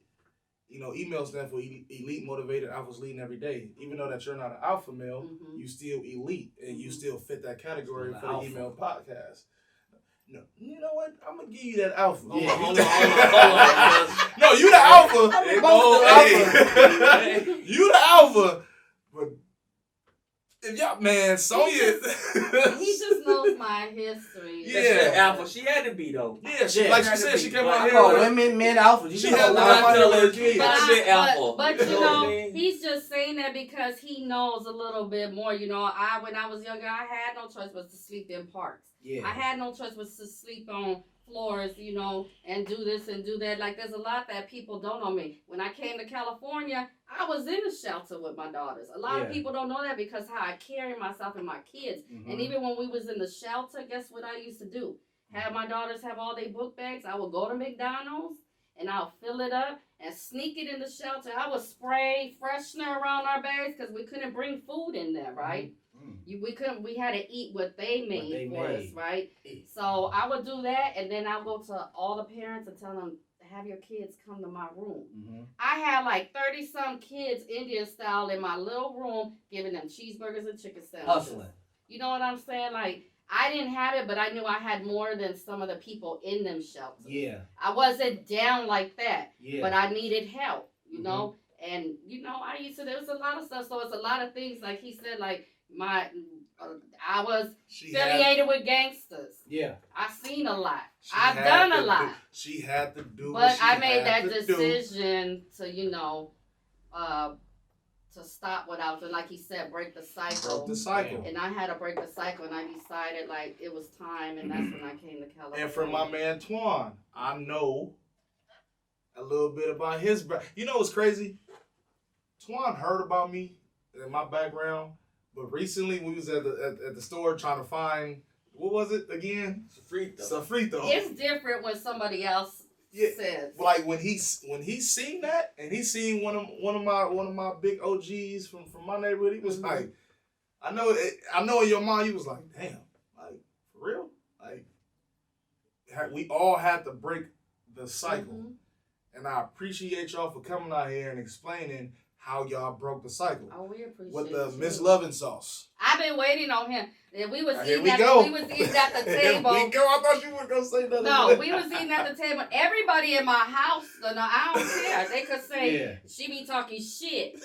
You know, email stands for elite, motivated alphas leading every day. Even though that you're not an alpha male, you still elite, and you still fit that category for the email podcast. No, you know what? I'm gonna give you that alpha. Yeah. Hold on. No, you the alpha. Hey. You the alpha. But if y'all, man, Sonya. He just knows my history. Yeah. Alpha. She had to be though. Yeah, like she said, she came out I here. call women, men, alpha. She had But you know, he's just saying that because he knows a little bit more. You know, when I was younger, I had no choice but to sleep in parks. Yeah. I had no choice but to sleep on floors, you know, and do this and do that. Like, there's a lot that people don't know me. When I came to California, I was in a shelter with my daughters. A lot of people don't know that because how I carry myself and my kids. And even when we was in the shelter, guess what I used to do? Have my daughters have all their book bags. I would go to McDonald's and I'll fill it up and sneak it in the shelter. I would spray freshener around our bags because we couldn't bring food in there, right? We had to eat what they made for us, right? So I would do that, and then I'll go to all the parents and tell them, have your kids come to my room. I had like 30-some kids, Indian style, in my little room, giving them cheeseburgers and chicken sandwiches. Hustling. You know what I'm saying? Like, I didn't have it, but I knew I had more than some of the people in them shelters. Yeah. I wasn't down like that, Yeah. but I needed help, you know? And, you know, there was a lot of stuff, so it's a lot of things, like he said, like, I was affiliated with gangsters. Yeah. I've seen a lot. I've done a lot. She had to do. But I made that decision to, you know, to stop what I was doing. Like he said, break the cycle. Broke the cycle. And I had to break the cycle, and I decided like it was time, and that's when I came to California. And from my man Twan, I know a little bit about his background. You know what's crazy? Twan heard about me and my background. But recently, we was at the store trying to find, what was it again? Sofrito. It's different when somebody else says. Like when he seen that, and he seen one of my big OGs from my neighborhood, he was like, I know in your mind you was like, damn, like for real, like we all had to break the cycle, and I appreciate y'all for coming out here and explaining how y'all broke the cycle. Oh, we appreciate with the you. Miss Luv'n sauce. I've been waiting on him. And we was eating we at the table. Here we go. I thought you were gonna say that. No, we was eating at the table. Everybody in my house, no, I don't care. They could say she be talking shit.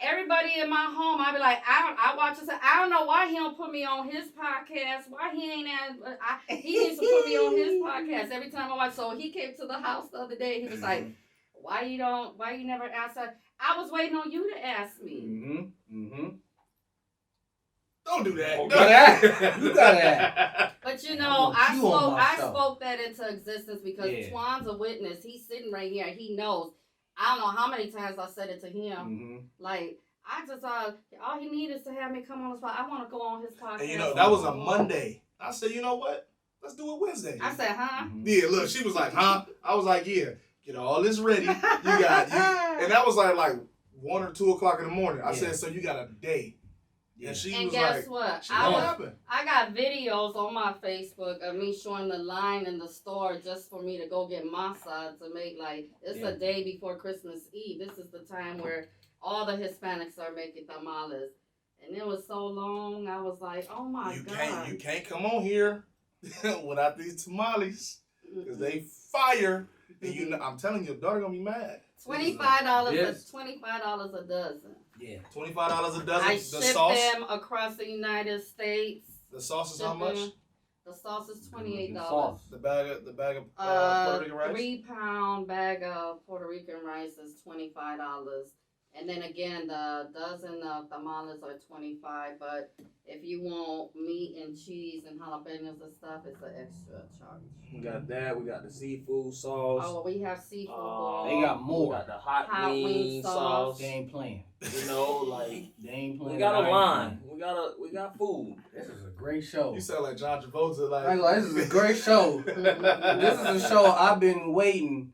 Everybody in my home, I be like, I watch this. I don't know why he don't put me on his podcast. Why he ain't he needs to put me on his podcast every time I watch. So he came to the house the other day. He was like, why you never ask her? I was waiting on you to ask me. Don't do that. You gotta ask. But you know, I spoke that into existence because Twan's a witness. He's sitting right here. He knows. I don't know how many times I said it to him. Like, I just all he needs is to have me come on the spot. I want to go on his podcast. And you know, that was a Monday. I said, you know what? Let's do it Wednesday. I said, huh? Yeah, look, she was like, huh? I was like, yeah. Get all this ready. You got and that was like 1 or 2 o'clock in the morning. I said, so you got a day. And she was guess like, what? Happened? I got videos on my Facebook of me showing the line in the store just for me to go get my side to make it's a day before Christmas Eve. This is the time where all the Hispanics are making tamales. And it was so long. I was like, oh my God. You can't come on here without these tamales because they fire. And I'm telling you, your daughter gonna be mad. $25 Yes. $25 a dozen. Yeah. $25 a dozen. I The ship sauce. them across the United States. The sauce is how Shipping. much? The sauce is $28. Sauce. The bag of Puerto Rican rice. 3-pound bag of Puerto Rican rice is $25. And then again, the dozen of tamales are $25. But if you want meat and cheese and jalapenos and stuff, it's an extra charge. We got that. We got the seafood sauce. Oh, we have seafood balls. They got We more. got the hot wing wing sauce. They ain't playing. You know, like They ain't playing. we got a I ain't line. playing. We got food. This is a great show. You sound like John Travolta. I ain't gonna lie, this is a great show. This is a show I've been waiting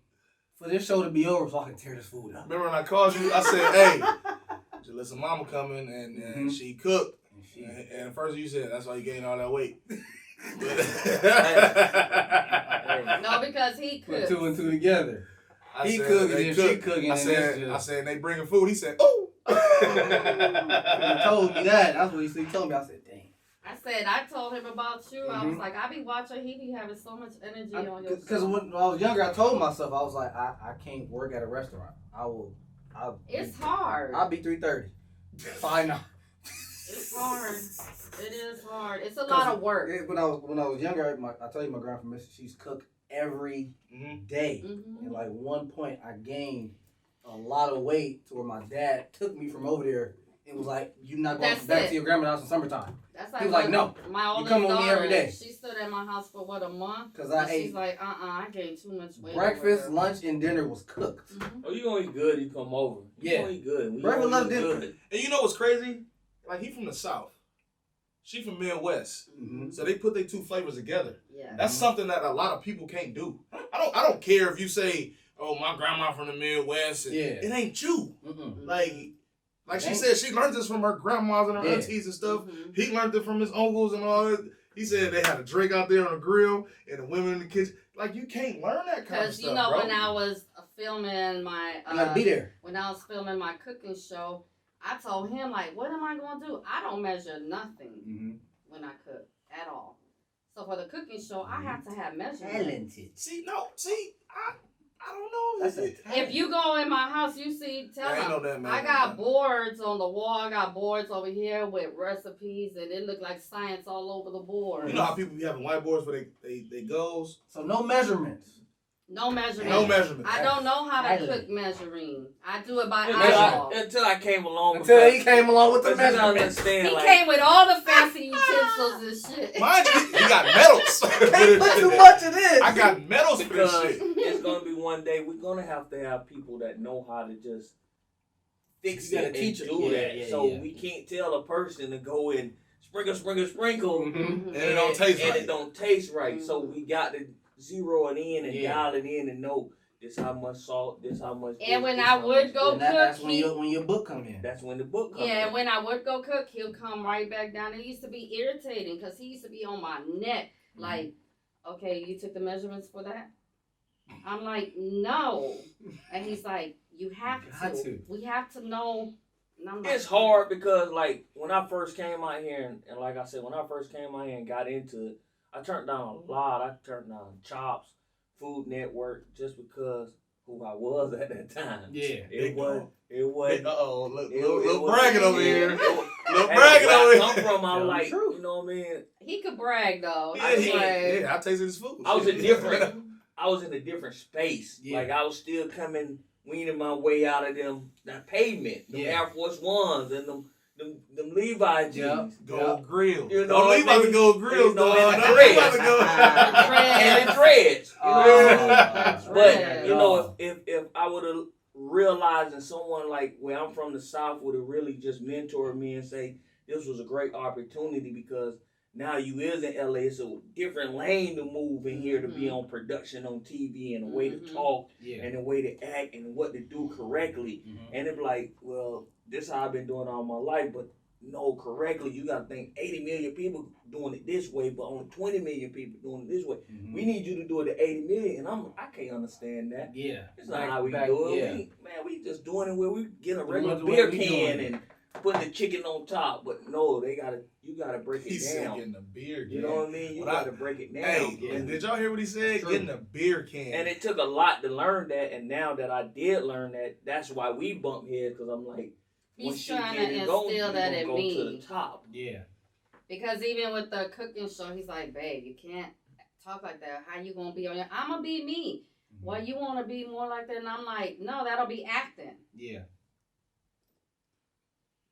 for this show to be over so I can tear this food up. Remember when I called you? I said, "Hey, Jalissa Mama coming and she cooked." And at first you said that's why you gained all that weight. No, because he Put cooks. 2 and 2 together. He said, cooking they and cook. she cooking. I and said, it's just- they bringing food. He said, "Oh." He told me that. That's what he told me. I said, dang. I told him about you. I was like, I be watching. He be having so much energy on your Because show. when I was younger, I told myself, I was like, I can't work at a restaurant. It's hard. I'll be 3:30. Fine. It's hard. It is hard. It's a lot of work. When I was younger, I tell you, my grandma from Mississippi, she's cooked every day. Mm-hmm. And like one point, I gained a lot of weight to where my dad took me from over there. It was like, you're not going back to your grandma's house in summertime. That's He was like, no, my oldest come with me daughter, every day. She stood at my house for a month. Because I she's ate like, I gained too much weight. breakfast, lunch, and dinner was cooked. Mm-hmm. Oh, you gonna eat good? You come over. You gonna eat good. Breakfast, lunch, dinner. Good. And you know what's crazy? Like he from the South, she from Midwest, so they put their 2 flavors together. Yeah, that's something that a lot of people can't do. I don't care if you say, "Oh, my grandma from the Midwest." And it ain't you. Like she said, she learned this from her grandmas and her aunties and stuff. He learned it from his uncles and all that. He said they had a drink out there on the grill and the women in the kitchen. Like, you can't learn that kind of stuff, because you know, bro. when I was filming my, you gotta be there. When I was filming my cooking show, I told him, like, what am I gonna do? I don't measure nothing when I cook at all. So for the cooking show, I have to have measurements. I don't know. If you go in my house, you see, I got boards on the wall. I got boards over here with recipes, and it look like science all over the board. You know how people be having whiteboards where they goes? So no measurements. No measurement. No measurement. I don't know how to cook measuring. I do it by eyeball. Until I came along. Until he came along with the measurements. He came with all the fancy utensils and shit. Mind you, he got medals. Can't put too much of this. I got medals for this Because shit. it's gonna be one day we're gonna have to have people that know how to just fix it and do that. So we can't tell a person to go and sprinkle, and it don't taste right. And it don't taste right. So we got to zero it in and dial it in and know this how much salt, this how much. And when I would go cook, that's when your book come in. That's when the book comes in. Yeah, when I would go cook, he'll come right back down. It used to be irritating because he used to be on my neck. Like, okay, you took the measurements for that? I'm like, no. And he's like, you have to. We have to know. And I'm like, it's hard because, like, when I first came out here, and like I said, when I first came out here and got into it, I turned down a lot. I turned down Chops, Food Network, just because who I was at that time. Yeah. It was. Uh-oh, Look bragging over here. Look Hey, bragging where over I here. come from, I'm like, you know what I mean? he could brag though. I tasted his food. I was in a different space. Yeah. Like, I was still weaning my way out of that pavement, them Air Force Ones and them Levi jeans. Gold grills. You know, Don't leave out the gold grills, no, dog. and the Don't leave out dreads. the gold. And the dreads. You know what I mean? But, Dreads. you know, if I would have realized and someone like where I'm from the South would have really just mentored me and say, this was a great opportunity because now you is in LA. It's a different lane to move in here to be on production on TV and the way to talk and the way to act and what to do correctly. And it's like, well, this is how I've been doing all my life, but no, correctly, you got to think 80 million people doing it this way, but only 20 million people doing it this way. We need you to do it to 80 million, and I can't understand that. Yeah. It's not how we do it. Yeah. We just doing it where we get a regular beer can and putting the chicken on top, but no, you gotta break it He said down. getting a beer can. You know what I mean? You gotta break it down. Hey, and did y'all hear what he said? Getting a beer can. And it took a lot to learn that, and now that I did learn that, that's why we bump heads, because I'm like, he's trying to instill that in go me. To the top. Yeah. Because even with the cooking show, he's like, babe, you can't talk like that. How you gonna be on your? I'm gonna be me. Well, you want to be more like that, and I'm like, no, that'll be acting. Yeah.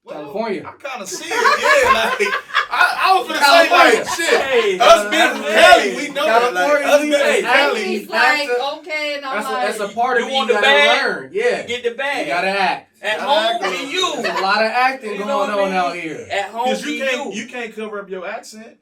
Well, California. I kind of see it. Yeah, like I was gonna say like shit. Hey, Us being from Cali, we know that. Like, us being from And Cali. he's like, okay, and I'm like, That's a part of you it want you the gotta bag? learn. Yeah. Get the bag. You gotta act. At home, be you. There's a lot of acting You going know what I on mean? out here. At home, Because be you can't cover up your accent.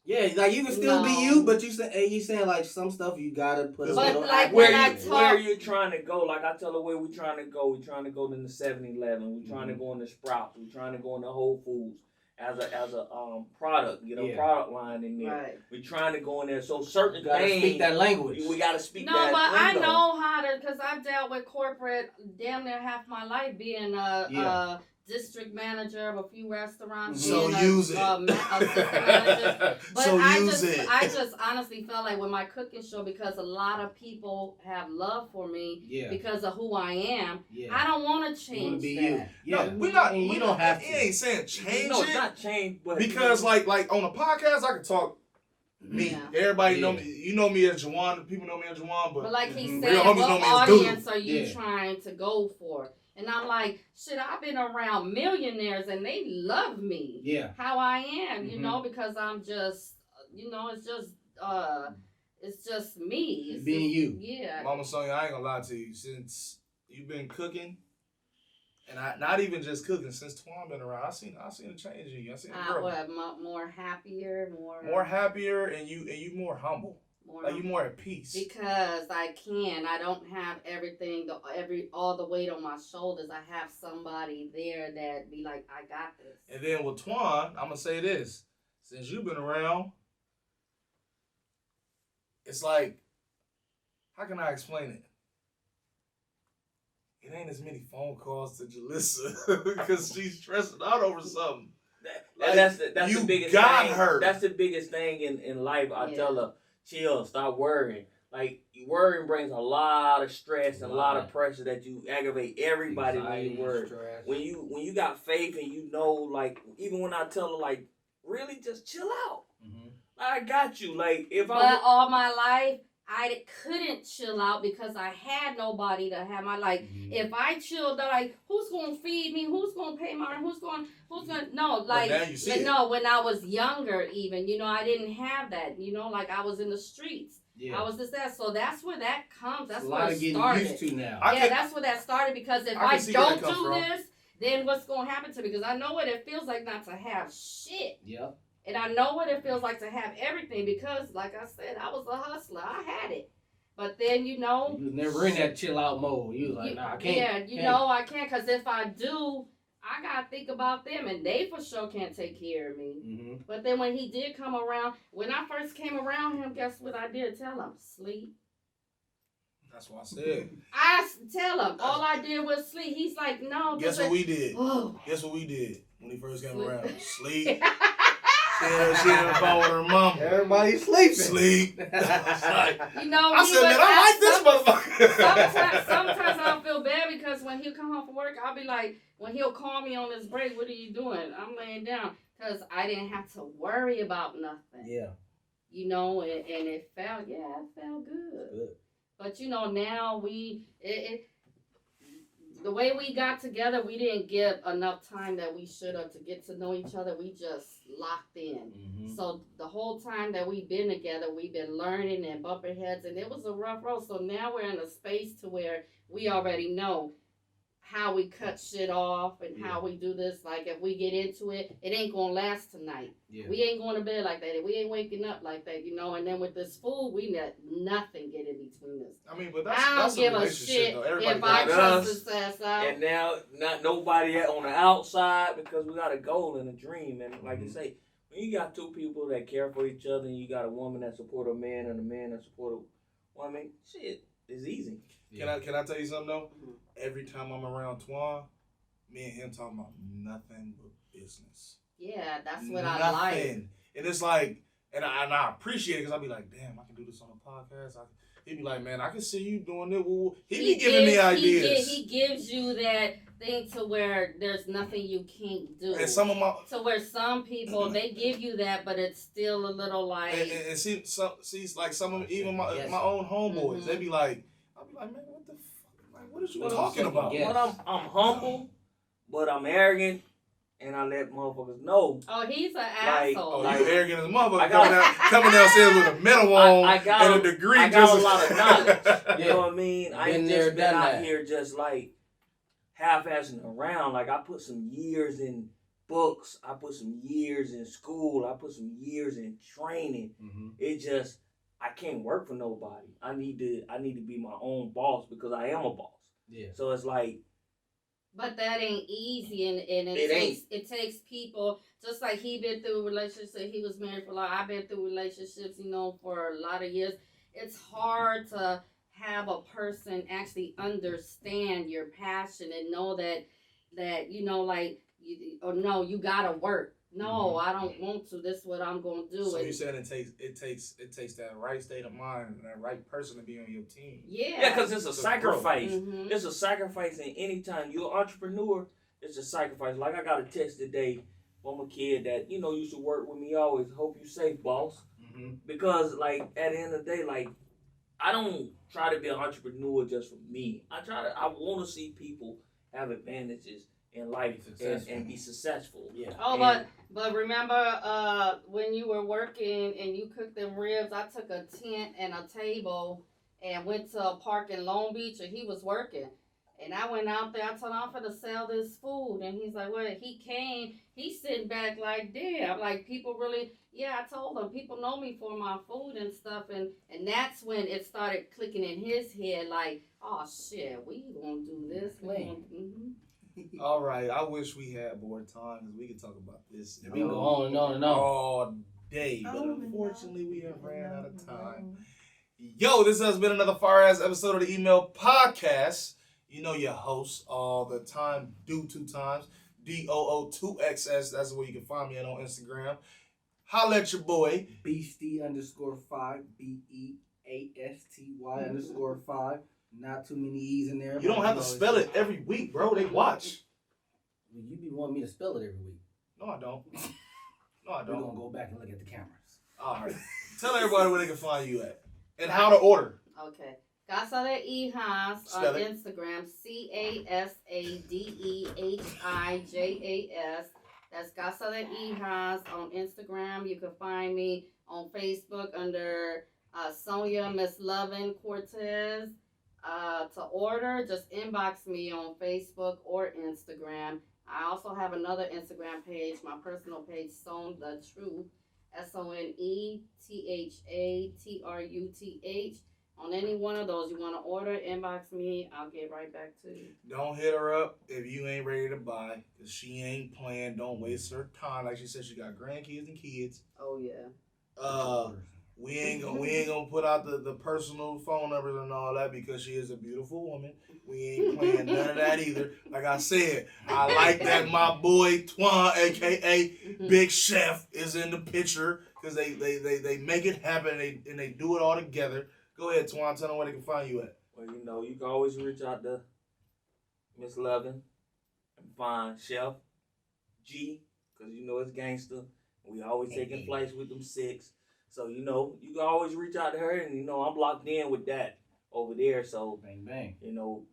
Yeah, like you can still be you, but you saying like some stuff you gotta put a But little like act when in I it. talk- where you trying to go? Like I tell her where we trying to go. We trying to go in the 7-Eleven. We trying to go in the Sprouts. We trying to go in the Whole Foods as a product. Get a product line in there. right. We trying to go in there. So certain You gotta things speak that language. we gotta speak No, that. but I lingo. know how to, because I've dealt with corporate damn near half my life being a district manager of a few restaurants. So being use it. Assistant manager. But So I use just, it. I just honestly felt like with my cooking show, because a lot of people have love for me because of who I am. Yeah. I don't want to You wanna change be that. you. Yeah. No, we not. And you we don't not, have to. He ain't saying change No, it's it. not change, but Because like on a podcast, I can talk me. Yeah. Everybody know me. You know me as Jawan. People know me as Jawan. But But like he Real said, homies what know me as Doodle. audience are you Yeah. trying to go for? And I'm like, shit, I've been around millionaires and they love me. Yeah. How I am, you Mhm. know, because I'm just, you know, it's just me. It's Being just, you. Yeah. Mama Sonia, I ain't gonna lie to you. Since you've been cooking, and I not even just cooking, since Twan been around, I seen a change in you. I seen a girl More happier, more happier, and you more humble. more Like you more at peace. because I don't have everything, all the weight on my shoulders. I have somebody there that be like, I got this. And then with Twan, I'm gonna say this: since you've been around, it's like, how can I explain it? It ain't as many phone calls to Jalissa because she's stressing out over something. Like, that's you the biggest got thing. her. That's the biggest thing in life. I tell her, chill, stop worrying. Like worrying brings a lot of stress and a lot of pressure that you aggravate everybody when you worry. Stress. When you got faith and you know, like even when I tell her like, really just chill out. Mhm. I got you. Like if But all my life, I couldn't chill out because I had nobody to have my like. If I chilled, like who's gonna feed me? Who's gonna pay my rent? Who's gonna no like now you see it. no. When I was younger, even I didn't have that. Like I was in the streets. Yeah. I was just that. So that's where that comes. That's a where lot it of getting started. used to now. That's where that started because if I I can see where don't that comes do from. this, then what's gonna happen to me? Because I know what it feels like not to have shit. Yep. And I know what it feels like to have everything because, like I said, I was a hustler. I had it. But then, You was never in that chill out mode. You was like, nah, I can't. Yeah, I can't because if I do, I got to think about them and they for sure can't take care of me. Mm-hmm. But then when he did come around, when I first came around him, guess what I did? Tell him, sleep. That's what I said. I tell him, all I did was sleep. He's like, no. Guess what we did? Oh. Guess what we did when he first came Sleep. around? Sleep. She had a phone with her mama. Everybody sleeping. Sleep. I I said, man, I like this motherfucker. Sometimes I feel bad because when he'll come home from work, I'll be like, when he'll call me on his break, what are you doing? I'm laying down because I didn't have to worry about nothing. Yeah. And it felt good. But now the way we got together, we didn't give enough time that we should have to get to know each other. We just locked in. Mm-hmm. So the whole time that we've been together, we've been learning and bumping heads, and it was a rough road. So now we're in a space to where we already know how we cut shit off and how we do this. Like if we get into it, it ain't gonna last tonight. Yeah. We ain't going to bed like that. We ain't waking up like that, And then with this food, we let nothing get in between us. I mean, but I that's don't give a a relationship, shit though. Everybody if I got trust us. his ass out. And now not nobody on the outside because we got a goal and a dream. And like you say, when you got two people that care for each other and you got a woman that support a man and a man that support a woman, shit is easy. Can I tell you something though? Every time I'm around Twan, me and him talking about nothing but business. Yeah, that's what I like. And it's like, and I appreciate it because I'll be like, damn, I can do this on a podcast. He'd be like, man, I can see you doing it. He be giving me ideas. He gives you that thing to where there's nothing you can't do. And some of my... To where some people, they give you that, but it's still a little like... And see, like some of even my own homeboys, they be like, I'll be like, man, what the fuck? Like, what are you talking about? But I'm humble, but I'm arrogant. And I let motherfuckers know. Oh, he's an asshole. Oh, you arrogant as a motherfucker. Coming downstairs with a medal on and a degree. I got a lot of knowledge. You know what I mean? I ain't just been out here just like half-assing around. Like I put some years in books. I put some years in school. I put some years in training. Mm-hmm. It just, I can't work for nobody. I need to be my own boss because I am a boss. Yeah. So it's like, but that ain't easy, and it takes people, just like he been through relationships, he was married for a lot, I've been through relationships, for a lot of years. It's hard to have a person actually understand your passion and know that you gotta work. No, I don't want to. This is what I'm gonna do. So you said it takes that right state of mind and that right person to be on your team. Yeah, because it's a sacrifice. Mm-hmm. It's a sacrifice, and anytime you're an entrepreneur, it's a sacrifice. Like I got a text today from a kid that used to work with me always. Hope you safe, boss. Mm-hmm. Because like at the end of the day, like I don't try to be an entrepreneur just for me. I want to see people have advantages in life and be successful. Yeah. Oh, but remember when you were working and you cooked them ribs, I took a tent and a table and went to a park in Long Beach and he was working. And I went out there, I told him I'm going to sell this food. And he's like, well, he came, he's sitting back like, damn, like people really, I told him people know me for my food and stuff. And that's when it started clicking in his head like, oh shit, we going to do this. All right, I wish we had more time because we could talk about this. We can go on and on and on all day, but unfortunately we have ran out of time. Yo, this has been another fire-ass episode of the Email Podcast. Your host all the time, do 2 times, DOO2XS. That's where you can find me on Instagram. Holla at your boy. Beastie_5, BEASTY_5. Not too many E's in there. You don't have to spell it every week, bro. They watch. Well, you be wanting me to spell it every week. No, I don't. We're going to go back and look at the cameras. All right. Tell everybody where they can find you at. And how to order. Okay. Casa De Hijas on Instagram. CasaDehijas. That's Casa De Hijas on Instagram. You can find me on Facebook under Sonia Miss Luv'n Cortez. To order, just inbox me on Facebook or Instagram. I also have another Instagram page, my personal page, Son the Truth, SONETHATRUTH. On any one of those you want to order, inbox me. I'll get right back to you. Don't hit her up if you ain't ready to buy, because she ain't playing. Don't waste her time. Like she said, she got grandkids and kids. Oh yeah. We ain't gonna put out the personal phone numbers and all that because she is a beautiful woman. We ain't playing none of that either. Like I said, I like that my boy Twan, aka Big Chef, is in the picture because they make it happen and they do it all together. Go ahead, Twan. Tell them where they can find you at. Well, you can always reach out to Miss Luv'n and find Chef G because it's gangster. We always taking flights with them 6. So, you can always reach out to her and, I'm locked in with that over there. So, bang, bang.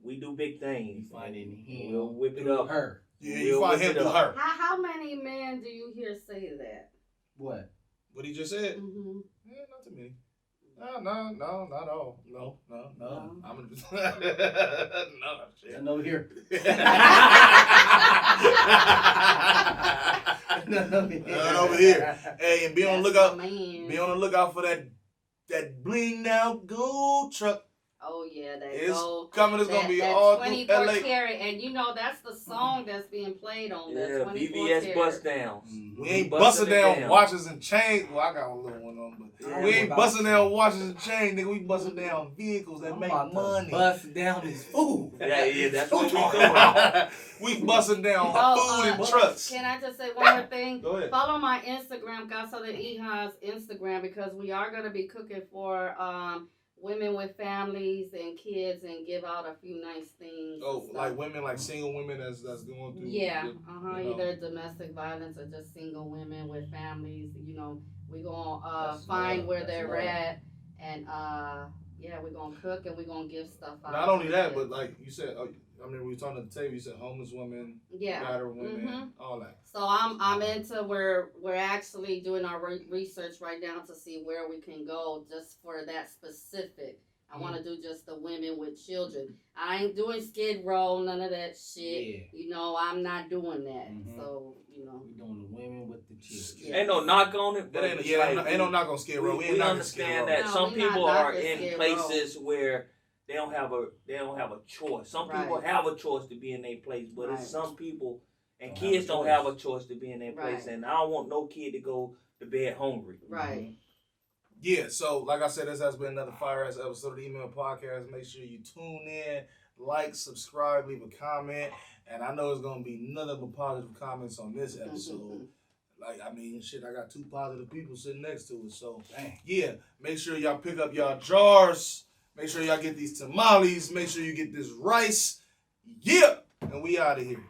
We do big things. You find him. We'll whip it up. Her. Yeah, you find him through her. How many men do you hear say that? What? What he just said? Mm-hmm. Yeah, not too many. No, not all. No. I'm gonna just no shit. None over here. None over here. Hey, and be on the lookout. Be on the lookout for that bling now gold truck. Oh yeah, that It's gold. coming. It's gonna be that all through 24 LA. karat, and you know that's the song that's being played on that 24 VVS karat. bust downs. We ain't busting down watches and chains. Well, I got a little one on, but we ain't busting down watches and chains, nigga. We busting down vehicles that make money. Busting down this food. Yeah, that's what we doing. We busting down food and trucks. Can I just say one more thing? Go ahead. Follow my Instagram, Casa De Hijas Instagram, because we are gonna be cooking for women with families and kids and give out a few nice things. Oh, like women, like single women that's going through. Yeah, either domestic violence or just single women with families. You know, we gonna find where they're at, and yeah, we're gonna cook and we're gonna give stuff out. Not only that, but like you said, I mean, we were talking at the table. You said homeless women, battered women, all that. So I'm into where we're actually doing our research right now to see where we can go just for that specific. I want to do just the women with children. I ain't doing Skid Row, none of that shit. Yeah. You know, I'm not doing that. So, you know. We're doing the women with the children. Yes. Ain't no knock on it. But ain't no knock on Skid Row. We understand that some people are in places where they don't have a choice. Some people have a choice to be in their place, but it's some people and kids don't have a choice to be in their place. And I don't want no kid to go to bed hungry. Right. Yeah, so like I said, this has been another fire-ass episode of the Email Podcast. Make sure you tune in, like, subscribe, leave a comment. And I know it's going to be none of the positive comments on this episode. Like, I mean, shit, I got 2 positive people sitting next to it. So, yeah, make sure y'all pick up y'all jars. Make sure y'all get these tamales. Make sure you get this rice. Yeah, and we out of here.